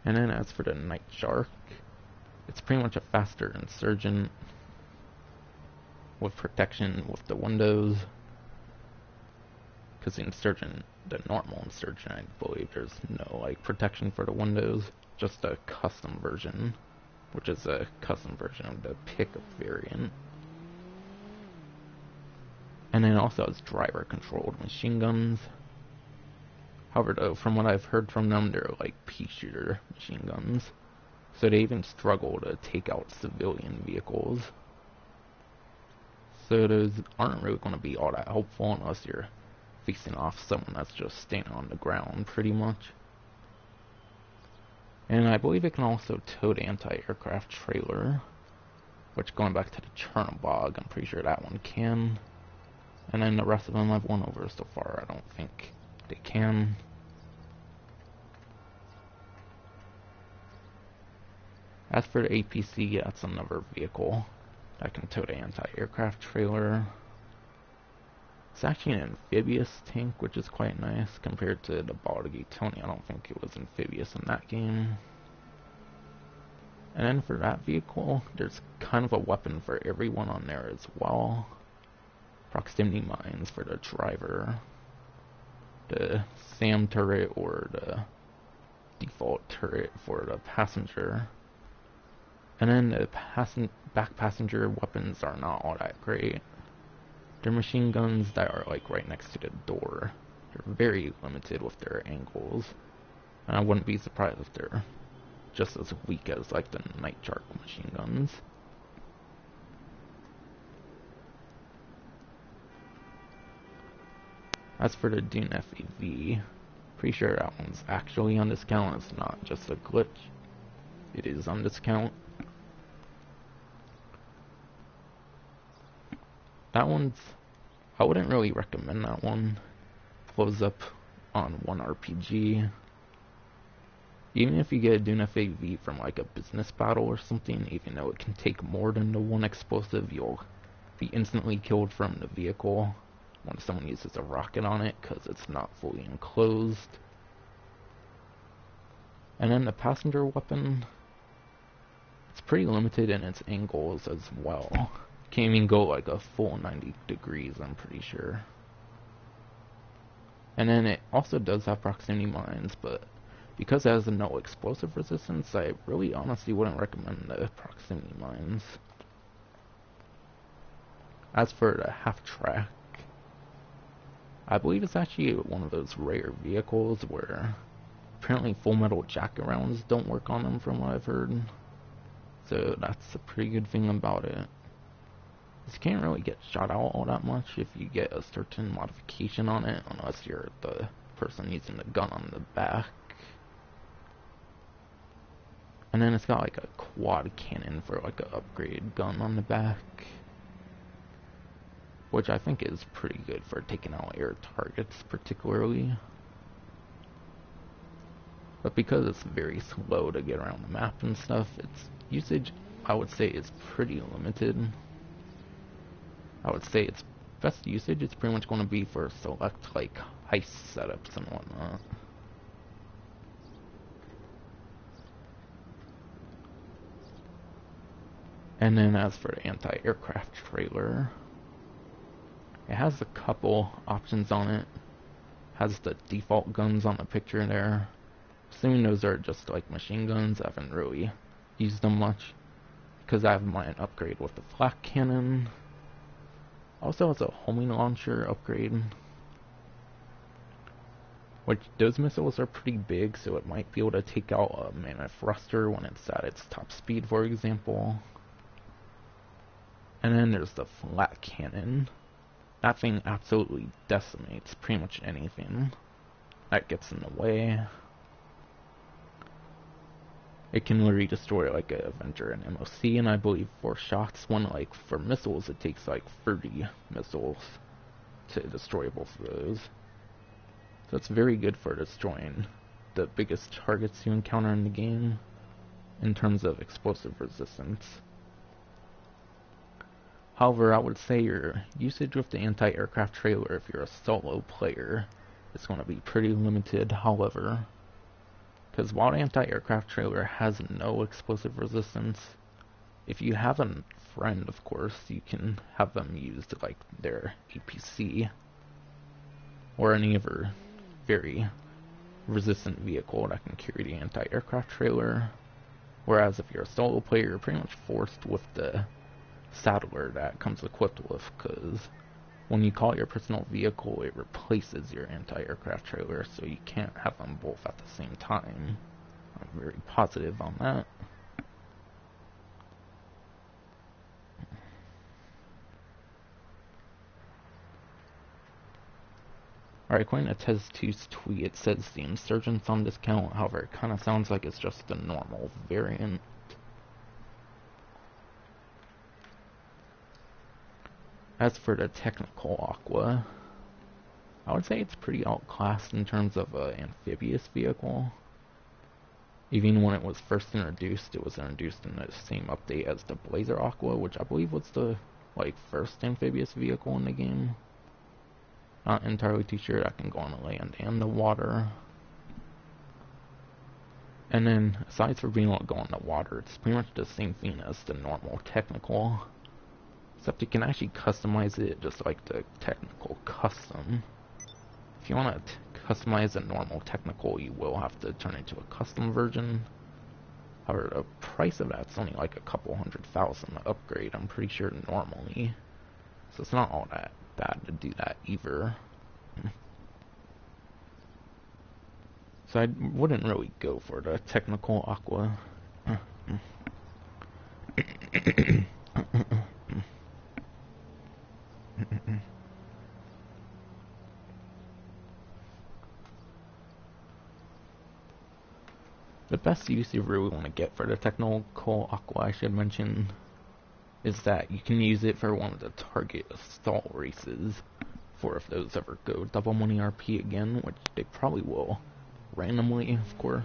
And then as for the Night Shark, it's pretty much a faster Insurgent with protection with the windows. Because the Insurgent, the normal Insurgent, I believe there's no like protection for the windows, just a custom version, which is a custom version of the pickup variant. And then also has driver controlled machine guns. However though, from what I've heard from them, they're like pea shooter machine guns, so they even struggle to take out civilian vehicles. So those aren't really going to be all that helpful unless you're facing off someone that's just standing on the ground pretty much. And I believe it can also tow the anti-aircraft trailer, which, going back to the Chernobog, I'm pretty sure that one can. And then the rest of them I've won over so far, I don't think they can. As for the APC, that's another vehicle that can tow the anti-aircraft trailer. It's actually an amphibious tank, which is quite nice compared to the Baldagi Tony. I don't think it was amphibious in that game. And then for that vehicle, there's kind of a weapon for everyone on there as well. Proximity mines for the driver, the SAM turret or the default turret for the passenger. And then the back passenger weapons are not all that great. They're machine guns that are like right next to the door. They're very limited with their angles. And I wouldn't be surprised if they're just as weak as like the Night Shark machine guns. As for the Dune FAV, pretty sure that one's actually on discount. It's not just a glitch. It is on discount. That one's, I wouldn't really recommend that one. Blows up on one RPG. Even if you get a Dune FAV from like a business battle or something, even though it can take more than the one explosive, you'll be instantly killed from the vehicle when someone uses a rocket on it because it's not fully enclosed. And then the passenger weapon, it's pretty limited in its angles as well. Can't even go like a full 90 degrees, I'm pretty sure. And then it also does have proximity mines, but because it has no explosive resistance, I really honestly wouldn't recommend the proximity mines. As for the half-track, I believe it's actually one of those rare vehicles where apparently full metal jacket rounds don't work on them from what I've heard. So that's a pretty good thing about it. You can't really get shot out all that much if you get a certain modification on it, unless you're the person using the gun on the back. And then it's got like a quad cannon for like an upgraded gun on the back, which I think is pretty good for taking out air targets particularly. But because it's very slow to get around the map and stuff, its usage, I would say, is pretty limited. I would say its best usage is pretty much going to be for select like heist setups and whatnot. And then as for the anti-aircraft trailer, it has a couple options on it. Has the default guns on the picture there. Assuming those are just like machine guns, I haven't really used them much because I have mine upgrade with the flak cannon. Also has a homing launcher upgrade, which those missiles are pretty big, so it might be able to take out a Mammoth thruster when it's at its top speed, for example. And then there's the flak cannon. That thing absolutely decimates pretty much anything that gets in the way. It can literally destroy like a Avenger and MOC, and I believe 4 shots. When like for missiles, it takes like 30 missiles to destroy both of those. So it's very good for destroying the biggest targets you encounter in the game in terms of explosive resistance. However, I would say your usage with the anti-aircraft trailer, if you're a solo player, is going to be pretty limited. However, because while the anti-aircraft trailer has no explosive resistance, if you have a friend, of course, you can have them use like their APC or any other very resistant vehicle that can carry the anti-aircraft trailer. Whereas if you're a solo player, you're pretty much forced with the saddler that comes equipped with, because when you call your personal vehicle, it replaces your anti-aircraft trailer, so you can't have them both at the same time. I'm very positive on that. Alright, according to Tez2's tweet, it says the Insurgent's on discount. However, it kind of sounds like it's just the normal variant. As for the technical Aqua, I would say it's pretty outclassed in terms of an amphibious vehicle. Even when it was first introduced, it was introduced in the same update as the Blazer Aqua, which I believe was the first amphibious vehicle in the game. Not entirely too sure. That can go on the land and the water. And then, aside from being able to go on the water, it's pretty much the same thing as the normal technical. Except you can actually customize it just like the technical custom. If you want to customize a normal technical, you will have to turn it into a custom version. However, the price of that's only like a couple $100,000 to upgrade, I'm pretty sure, normally. So it's not all that bad to do that either. So I wouldn't really go for the technical Aqua. The best use you really want to get for the technical Aqua, I should mention, is that you can use it for one of the target assault races, for if those ever go double money RP again, which they probably will, randomly, of course.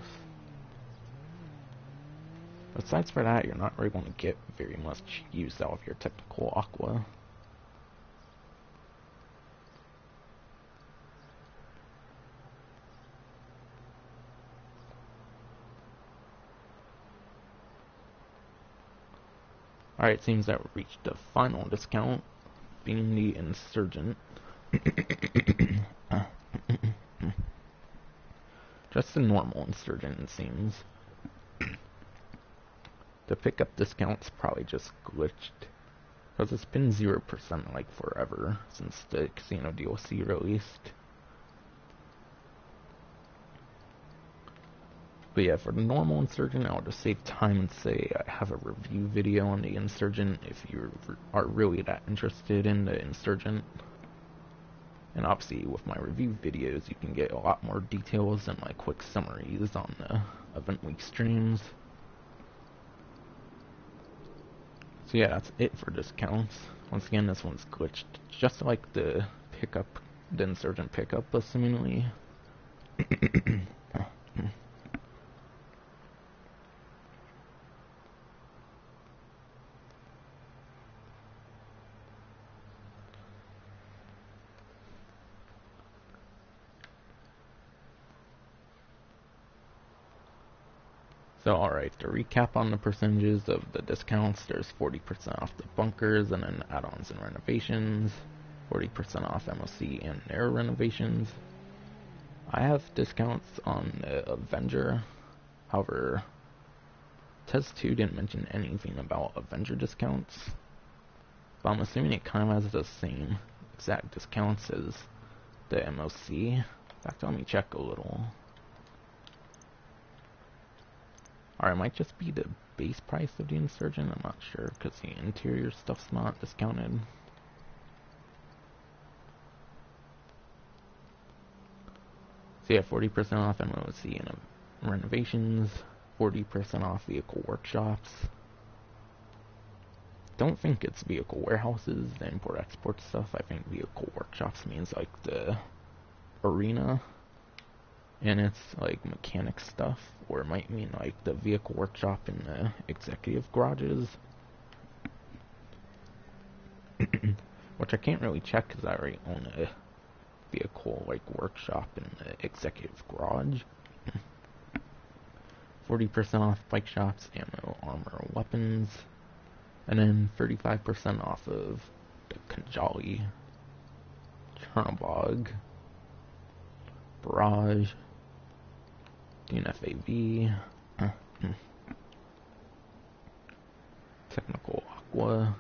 Besides for that, you're not really going to get very much use out of your technical Aqua. Alright, it seems that we reached the final discount, being the Insurgent. Just the normal Insurgent, it seems. The pickup discount's probably just glitched, because it's been 0% like forever since the Casino DLC released. But yeah, for the normal Insurgent, I'll just save time and say I have a review video on the Insurgent if you are really that interested in the Insurgent. And obviously, with my review videos, you can get a lot more details and my quick summaries on the event week streams. So yeah, that's it for discounts. Once again, this one's glitched, just like the Insurgent pickup, seemingly. So alright, to recap on the percentages of the discounts, there's 40% off the bunkers and then add-ons and renovations, 40% off MOC and their renovations. I have discounts on the Avenger, however, Tez2 didn't mention anything about Avenger discounts, but I'm assuming it kind of has the same exact discounts as the MOC. In fact, let me check a little. Or it might just be the base price of the Insurgent, I'm not sure, because the interior stuff's not discounted. So yeah, 40% off MOC and renovations, 40% off vehicle workshops. Don't think it's vehicle warehouses, the import-export stuff. I think vehicle workshops means like the arena, and it's like mechanic stuff, or it might mean like the vehicle workshop in the executive garages. Which I can't really check because I already own a vehicle like workshop in the executive garage. 40% off bike shops, ammo, armor, weapons, and then 35% off of the Khanjali, Chernobog, Barrage, DNFAV, Technical Aqua,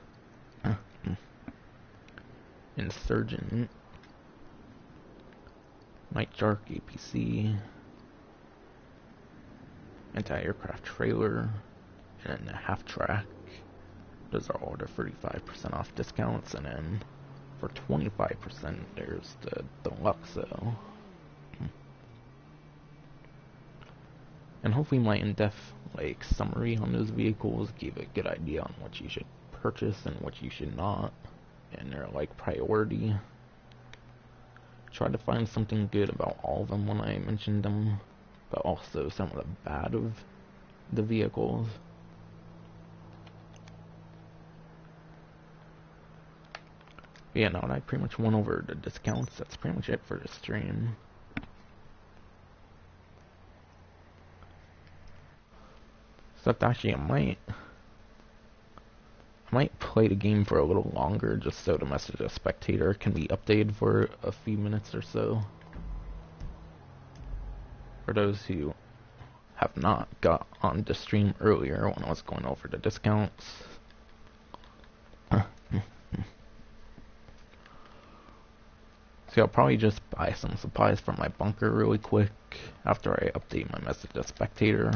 Insurgent, Night Shark APC, Anti-Aircraft Trailer, and the Half Track. Those are all the 35% off discounts, and then for 25% there's the Deluxo. And hopefully my in-depth like summary on those vehicles gave a good idea on what you should purchase and what you should not, and their like priority. Tried to find something good about all of them when I mentioned them, but also some of the bad of the vehicles. Yeah, no, I pretty much went over the discounts. That's pretty much it for the stream. Except actually, I might play the game for a little longer just so the message of spectator can be updated for a few minutes or so. For those who have not got on the stream earlier when I was going over the discounts. So I'll probably just buy some supplies for my bunker really quick after I update my message to spectator.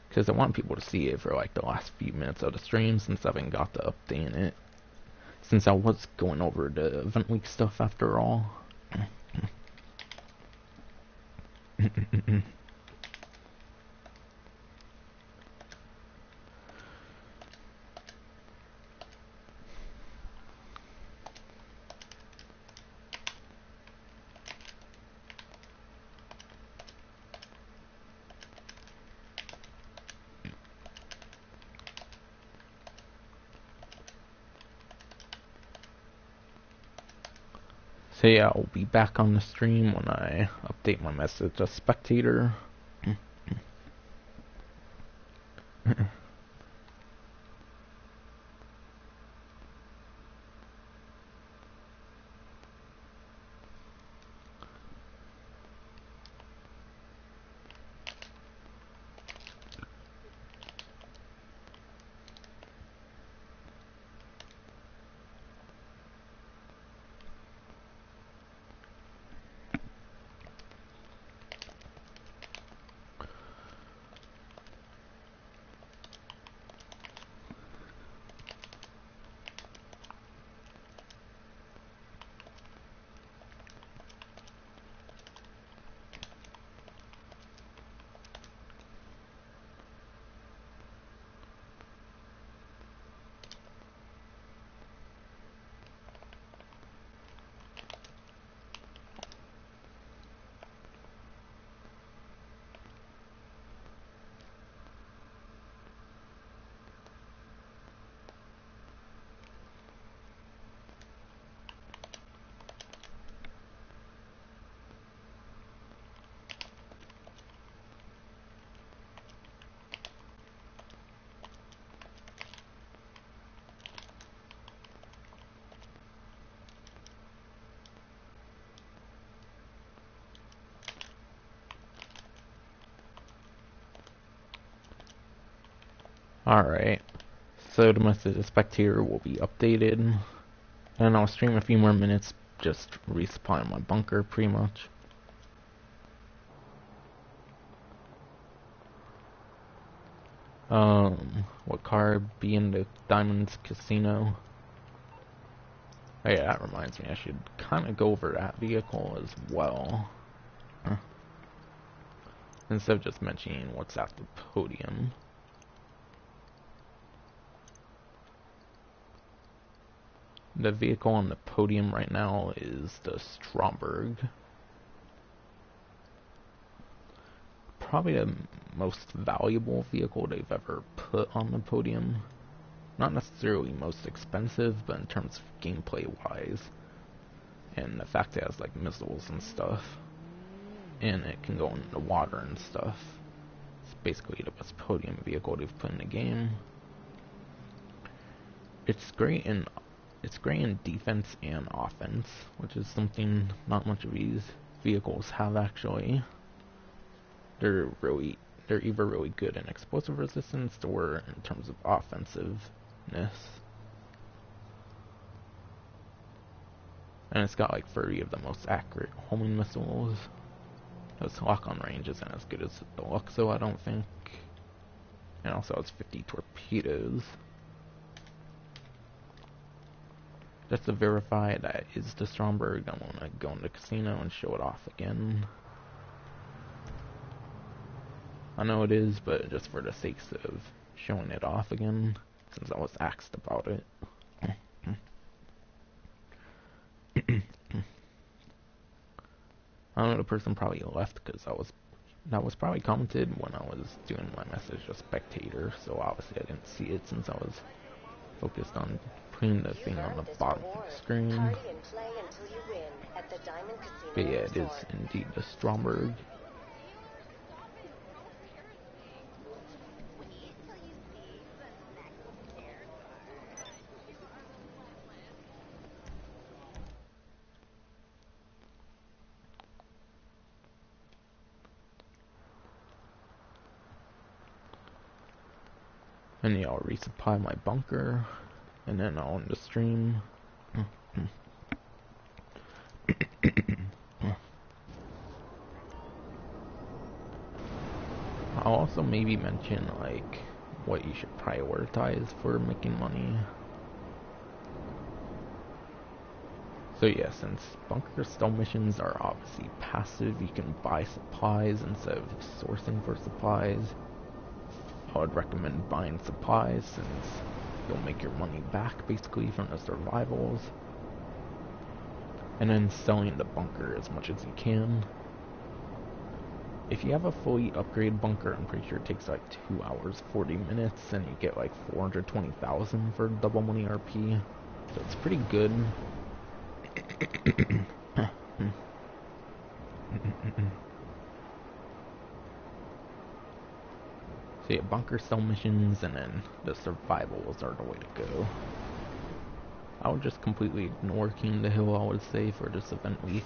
Because I want people to see it for like the last few minutes of the stream since I haven't got to update it. Since I was going over the event week stuff after all. So yeah, I'll be back on the stream when I update my message to spectator. Alright, so the message to spectator will be updated, and I'll stream a few more minutes, just resupplying my bunker pretty much. What car be in the Diamonds Casino? Oh yeah, that reminds me, I should kind of go over that vehicle as well. Instead of just mentioning what's at the podium. The vehicle on the podium right now is the Stromberg. Probably the most valuable vehicle they've ever put on the podium. Not necessarily most expensive, but in terms of gameplay wise. And the fact it has like missiles and stuff. And it can go in the water and stuff. It's basically the best podium vehicle they've put in the game. It's great in defense and offense, which is something not much of these vehicles have actually. They're either really good in explosive resistance or in terms of offensiveness. And it's got like 30 of the most accurate homing missiles. Its lock-on range isn't as good as the Luxo, I don't think. And also it's 50 torpedoes. Just to verify that is the Stromberg, I want to go in the casino and show it off again. I know it is, but just for the sake of showing it off again, since I was asked about it. I don't know, the person probably left because I was That was probably commented when I was doing my message to spectator, so obviously I didn't see it since I was focused on putting the thing on the bottom of the screen. But yeah, it is indeed the Stromberg. And yeah, I'll resupply my bunker, and then I'll end the stream. I'll also maybe mention, like, what you should prioritize for making money. So yeah, since bunker stealth missions are obviously passive, you can buy supplies instead of sourcing for supplies. I would recommend buying supplies since you'll make your money back basically from the survivals. And then selling the bunker as much as you can. If you have a fully upgraded bunker, I'm pretty sure it takes like 2 hours, 40 minutes, and you get like 420,000 for double money RP. So it's pretty good. So yeah, bunker stealth missions, and then the survivals are the way to go. I would just completely ignore King of the Hill, I would say, for this event week.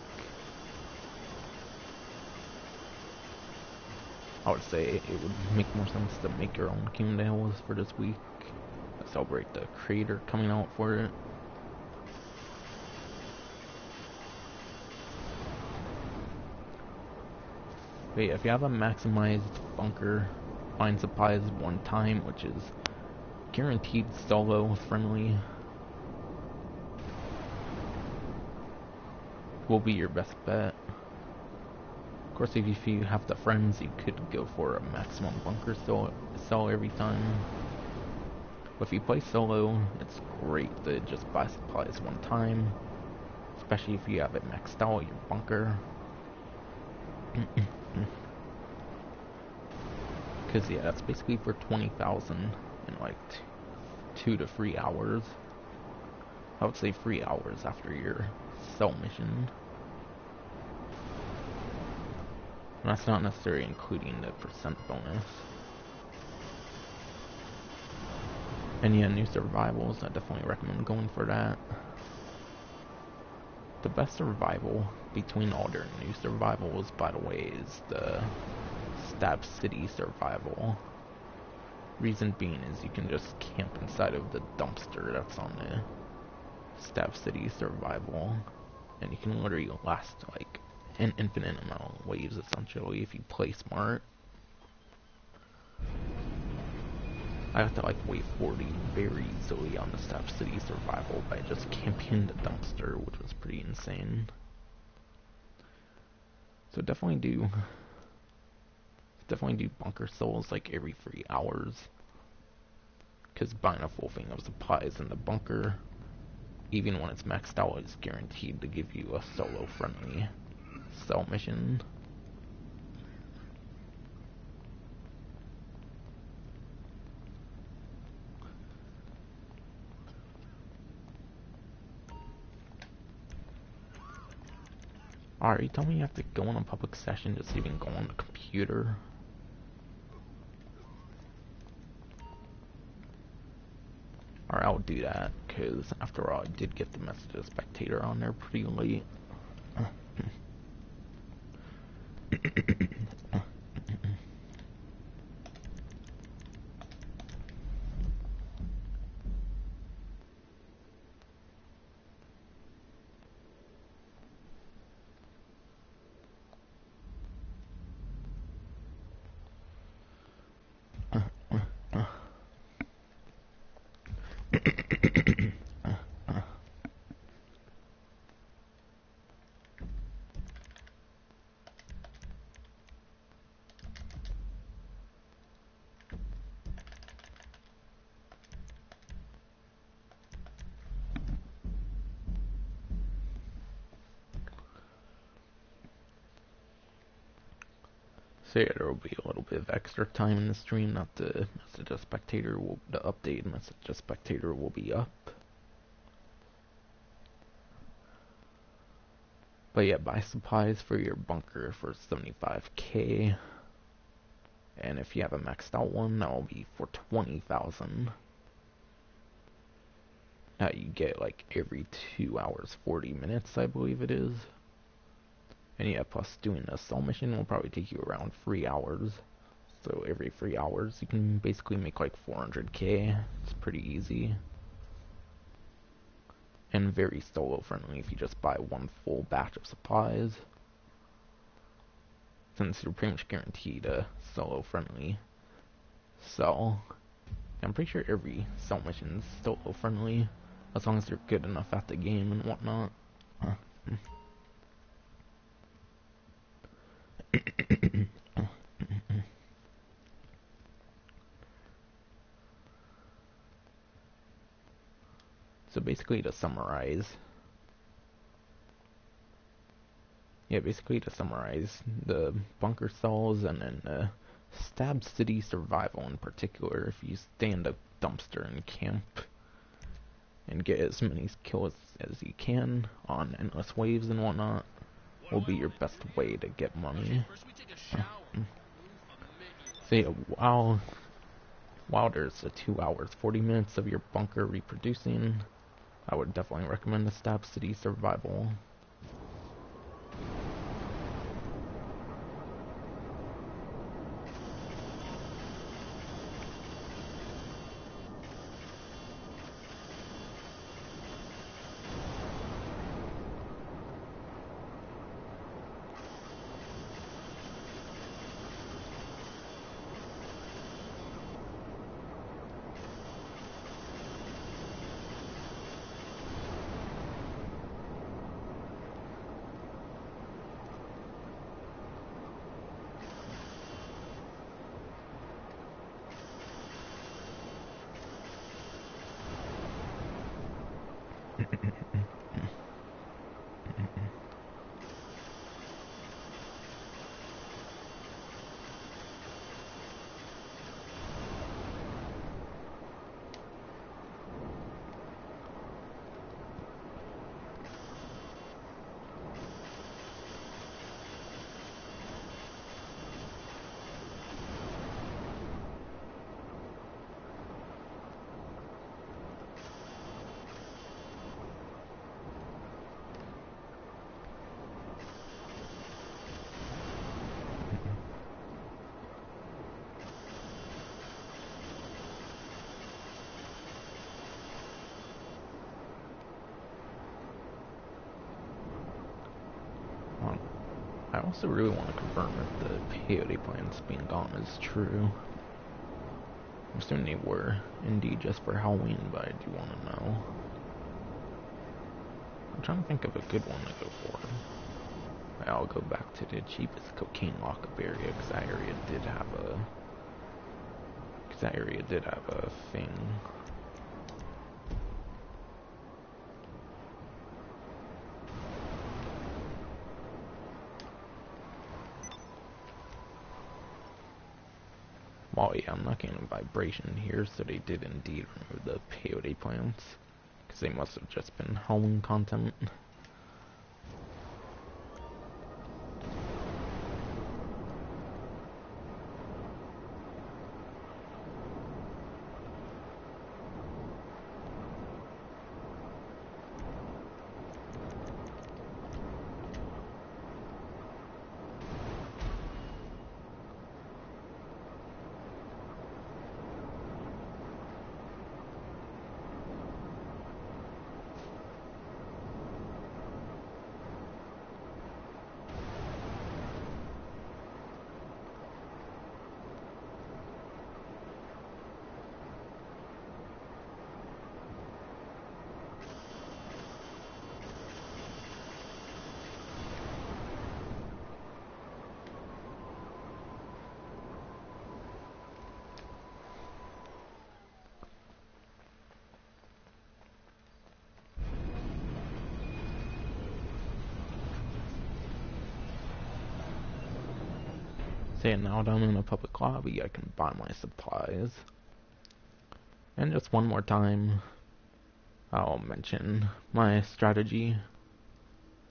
I would say it would make more sense to make your own King of the Hills for this week. Celebrate the creator coming out for it. But yeah, if you have a maximized bunker, find supplies one time, which is guaranteed solo friendly, will be your best bet. Of course, if you have the friends, you could go for a maximum bunker sell every time. But if you play solo, it's great to just buy supplies one time, especially if you have it maxed out your bunker. Because yeah, that's basically for 20,000 in like 2 to 3 hours. I would say 3 hours after your cell mission. And that's not necessarily including the percent bonus. And yeah, new survivals, I definitely recommend going for that. The best survival between all their new survivals, by the way, is the Stab City survival. Reason being is you can just camp inside of the dumpster that's on the Stab City survival, and you can literally last like an infinite amount of waves essentially if you play smart. I have to like wave 40 very easily on the Stab City survival by just camping the dumpster, which was pretty insane. So definitely do bunker souls like every 3 hours, because buying a full thing of supplies in the bunker, even when it's maxed out, is guaranteed to give you a solo friendly cell mission. Alright, you tell me you have to go on a public session just even go on the computer. Alright, I'll do that, because after all, I did get the message of spectator on there pretty late. So yeah, there will be a little bit of extra time in the stream. Not the message a spectator will the update message a spectator will be up. But yeah, buy supplies for your bunker for 75k. And if you have a maxed out one, that will be for 20,000. You get like every 2 hours, 40 minutes, I believe it is. And yeah, plus doing a sell mission will probably take you around 3 hours. So every 3 hours, you can basically make like 400k. It's pretty easy. And very solo friendly if you just buy one full batch of supplies. Since you're pretty much guaranteed a solo friendly sell. I'm pretty sure every sell mission is solo friendly. As long as you're good enough at the game and whatnot. So basically to summarize, the bunker stalls and then Stab City survival in particular, if you stay in the dumpster and camp and get as many kills as you can on endless waves and whatnot, will be your best way to get money. So yeah, while there's a 2 hours 40 minutes of your bunker reproducing, I would definitely recommend the Stab City survival. I also really want to confirm if the peyote plants being gone is true. I'm assuming they were indeed just for Halloween, but I do want to know. I'm trying to think of a good one to go for. I'll go back to the cheapest cocaine lockup area, because that area did have a thing. Well, yeah, I'm not getting vibration here, so they did indeed remove the peyote plants. Because they must have just been Halloween content. Say now that I'm in a public lobby, I can buy my supplies. And just one more time, I'll mention my strategy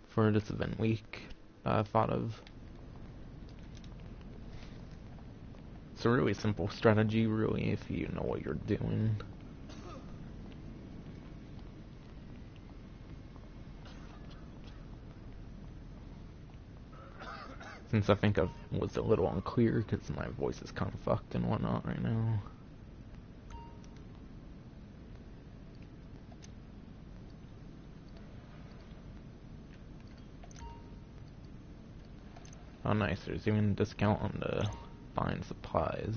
for this event week that I thought of. It's a really simple strategy, really, if you know what you're doing. Since I think I was a little unclear because my voice is kind of fucked and whatnot right now. Oh nice, there's even a discount on the buying supplies.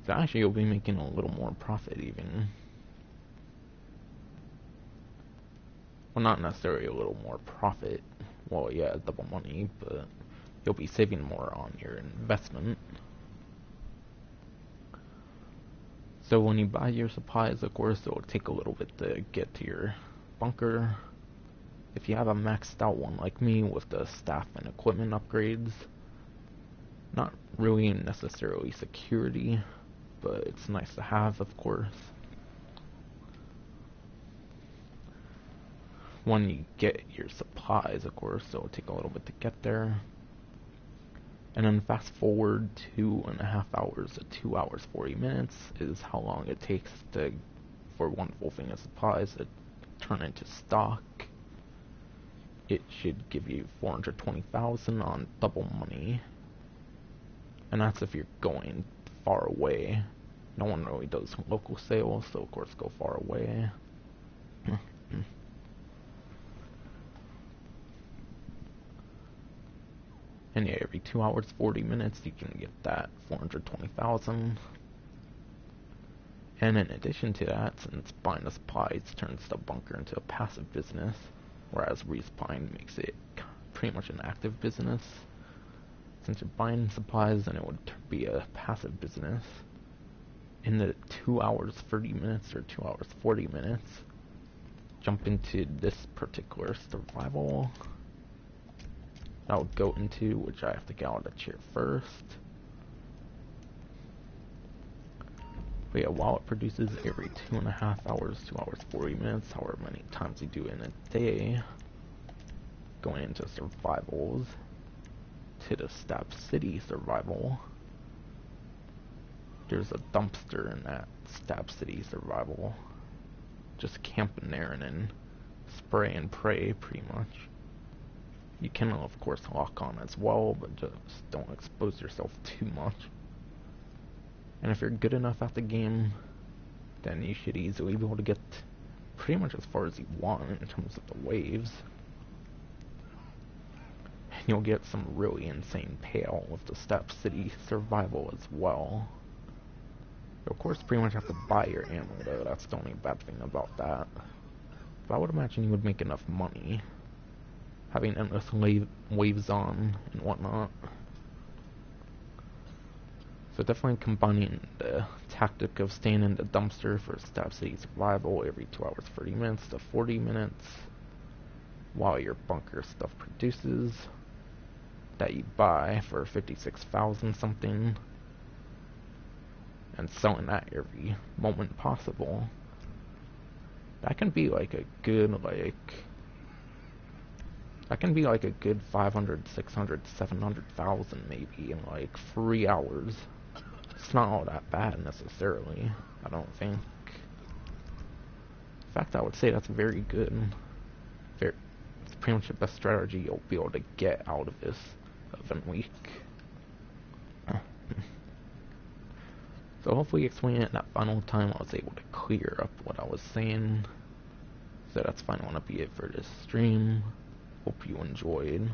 So actually you'll be making a little more profit even. Well, not necessarily a little more profit. Well, yeah, double money, but you'll be saving more on your investment. So when you buy your supplies, of course, it'll take a little bit to get to your bunker. If you have a maxed out one like me with the staff and equipment upgrades, not really necessarily security, but it's nice to have, of course. When you get your supplies, of course, it'll take a little bit to get there. And then fast forward 2.5 hours to 2 hours 40 minutes is how long it takes for one full thing of supplies to turn into stock. It should give you 420,000 on double money. And that's if you're going far away. No one really does local sales, so of course go far away. And yeah, every 2 hours 40 minutes you can get that 420,000. And in addition to that, since buying the supplies turns the bunker into a passive business, whereas respawning makes it pretty much an active business. Since you're buying supplies, then it would be a passive business. In the 2 hours 30 minutes or 2 hours 40 minutes, jump into this particular survival. I'll go into, which I have to get out of the chair first. But yeah, while it produces every 2.5 hours, 2 hours 40 minutes, however many times you do it in a day, going into survivals, to the Stab City survival. There's a dumpster in that Stab City survival. Just camp in there and then spray and pray, pretty much. You can, of course, lock on as well, but just don't expose yourself too much. And if you're good enough at the game, then you should easily be able to get pretty much as far as you want in terms of the waves. And you'll get some really insane payout with the Stab City survival as well. You of course pretty much have to buy your ammo though, that's the only bad thing about that. But I would imagine you would make enough money having endless waves on and whatnot. So definitely combining the tactic of staying in the dumpster for Stab City survival every 2 hours 30 minutes to 40 minutes while your bunker stuff produces that you buy for 56,000 something and selling that every moment possible. That can be like a good that can be like a good 500, 600, 700,000 maybe in like 3 hours. It's not all that bad necessarily, I don't think. In fact, I would say that's very good. It's pretty much the best strategy you'll be able to get out of this event week. So hopefully explaining it that final time I was able to clear up what I was saying. So that's finally gonna be it for this stream. Hope you enjoyed.